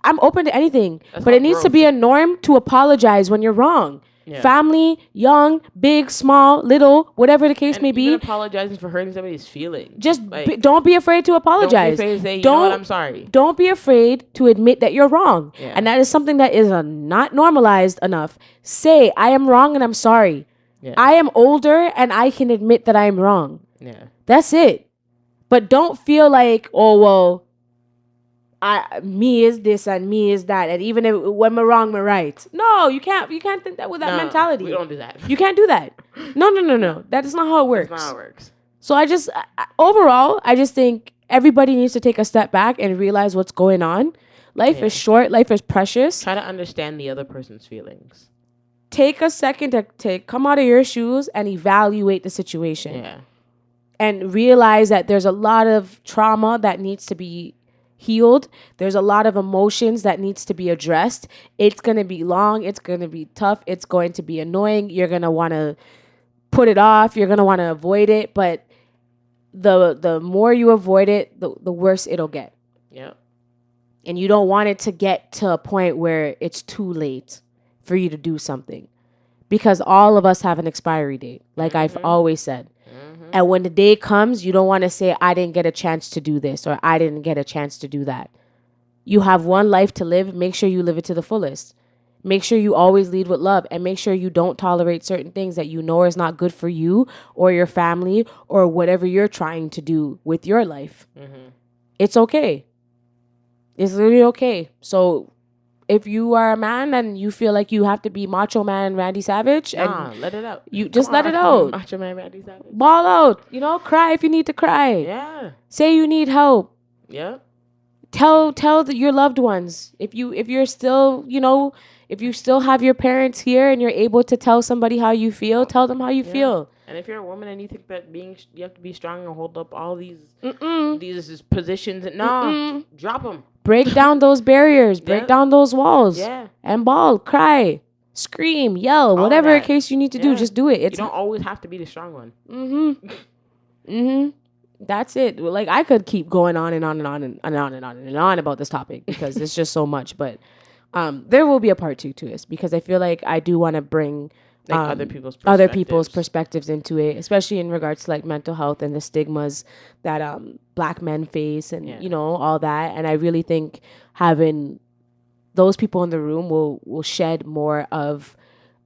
[SPEAKER 2] I'm open to anything. But it needs to be a norm to apologize when you're wrong. Yeah. Family, young, big, small, little, whatever the case may be.
[SPEAKER 1] Apologizing for hurting somebody's feelings.
[SPEAKER 2] Just don't be afraid to apologize.
[SPEAKER 1] Don't be afraid to say, you know what, I'm sorry.
[SPEAKER 2] Don't be afraid to admit that you're wrong. Yeah. And that is something that is not normalized enough. Say, I am wrong and I'm sorry. Yeah. I am older and I can admit that I am wrong. Yeah. That's it. But don't feel like, oh, well, me is this and me is that, and even if when we're wrong, we're right. No, you can't think that with that mentality.
[SPEAKER 1] We don't do that.
[SPEAKER 2] You can't do that. No. That is not how it works.
[SPEAKER 1] That's not how it works.
[SPEAKER 2] So overall, I just think everybody needs to take a step back and realize what's going on. Life is short. Life is precious.
[SPEAKER 1] Try to understand the other person's feelings.
[SPEAKER 2] Take a second to come out of your shoes and evaluate the situation. Yeah. And realize that there's a lot of trauma that needs to be healed. There's a lot of emotions that needs to be addressed. It's going to be long. It's going to be tough. It's going to be annoying. You're going to want to put it off. You're going to want to avoid it. But the more you avoid it, the worse it'll get. Yeah. And you don't want it to get to a point where it's too late for you to do something. Because all of us have an expiry date, like I've always said. And when the day comes, you don't want to say, I didn't get a chance to do this or I didn't get a chance to do that. You have one life to live. Make sure you live it to the fullest. Make sure you always lead with love, and make sure you don't tolerate certain things that you know is not good for you or your family or whatever you're trying to do with your life. Mm-hmm. It's okay. It's really okay. So if you are a man and you feel like you have to be Macho Man Randy Savage, and
[SPEAKER 1] let it out.
[SPEAKER 2] You just let it out.
[SPEAKER 1] Macho Man Randy Savage.
[SPEAKER 2] Ball out. Cry if you need to cry. Yeah. Say you need help. Yeah. Tell your loved ones if you're still, if you still have your parents here and you're able to tell somebody how you feel, tell them how you feel. And
[SPEAKER 1] if you're a woman and you think that you have to be strong and hold up all these positions, drop them.
[SPEAKER 2] Break down those barriers. Break down those walls. Yeah. And bawl, cry, scream, yell, whatever case you need to do. Just do it.
[SPEAKER 1] You don't always have to be the strong one.
[SPEAKER 2] That's it. Like, I could keep going on and on and on and on and on and on about this topic because it's just so much. But there will be a part 2 to this because I feel like I do want to bring
[SPEAKER 1] other people's
[SPEAKER 2] perspectives into it, especially in regards to like mental health and the stigmas that Black men face and all that. And I really think having those people in the room will shed more of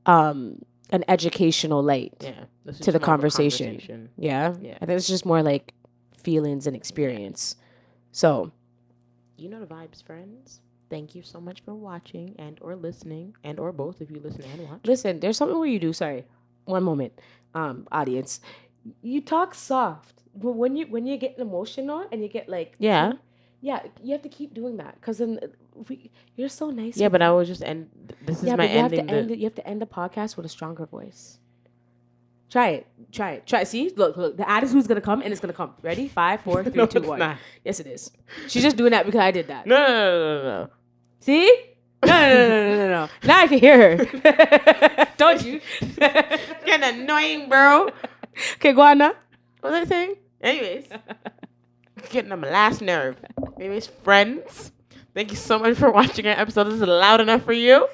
[SPEAKER 2] an educational light to the conversation. Yeah. I think it's just more like feelings and experience. So
[SPEAKER 1] you know the vibes, friends. Thank you so much for watching and or listening and or both if you listen and watch.
[SPEAKER 2] Listen, there's something where you do. Sorry, one moment, audience. You talk soft, but when you get emotional and you get like you have to keep doing that because then you're so nice.
[SPEAKER 1] Yeah, but I was just end. This is my ending.
[SPEAKER 2] You have to end the podcast with a stronger voice. Try it. See, look. The attitude's gonna come and it's gonna come. Ready? 5, 4, 3, 2, 1. Not. Yes, it is. She's just doing that because I did that.
[SPEAKER 1] No.
[SPEAKER 2] See? No. Now I can hear her. Don't you?
[SPEAKER 1] Getting annoying, bro.
[SPEAKER 2] Okay, go on now.
[SPEAKER 1] What was I saying? Anyways, getting on my last nerve. Anyways, friends, thank you so much for watching our episode. This is loud enough for you.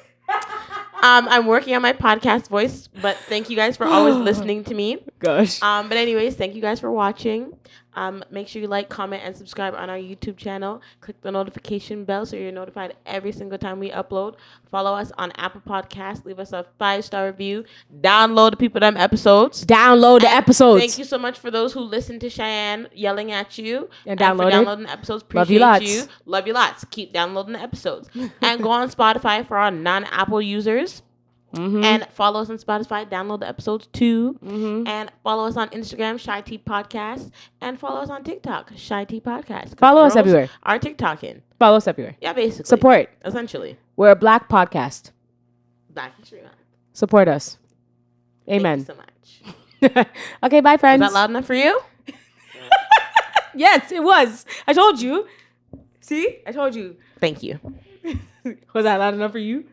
[SPEAKER 1] I'm working on my podcast voice, but thank you guys for always listening to me.
[SPEAKER 2] Gosh.
[SPEAKER 1] But anyways, thank you guys for watching. Make sure you like, comment, and subscribe on our YouTube channel. Click the notification bell so you're notified every single time we upload. Follow us on Apple Podcasts. Leave us a 5-star review. Download the people them episodes.
[SPEAKER 2] Download the episodes.
[SPEAKER 1] Thank you so much for those who listen to Cheyenne yelling at you
[SPEAKER 2] And
[SPEAKER 1] for downloading the episodes.
[SPEAKER 2] Love you
[SPEAKER 1] Appreciate
[SPEAKER 2] lots.
[SPEAKER 1] Love you lots. Keep downloading the episodes. And go on Spotify for our non-Apple users. And follow us on Spotify. Download the episodes too. And follow us on Instagram, CheyTea Podcast. And follow us on TikTok, CheyTea Podcast.
[SPEAKER 2] Follow us everywhere.
[SPEAKER 1] Our TikToking.
[SPEAKER 2] Follow us everywhere.
[SPEAKER 1] Yeah, basically.
[SPEAKER 2] Support.
[SPEAKER 1] Essentially.
[SPEAKER 2] We're a Black podcast.
[SPEAKER 1] Black History Month.
[SPEAKER 2] Support us. Amen.
[SPEAKER 1] Thank you so much.
[SPEAKER 2] Okay, bye, friends.
[SPEAKER 1] Was that loud enough for you?
[SPEAKER 2] Yes, it was. I told you. See? I told you.
[SPEAKER 1] Thank you.
[SPEAKER 2] Was that loud enough for you?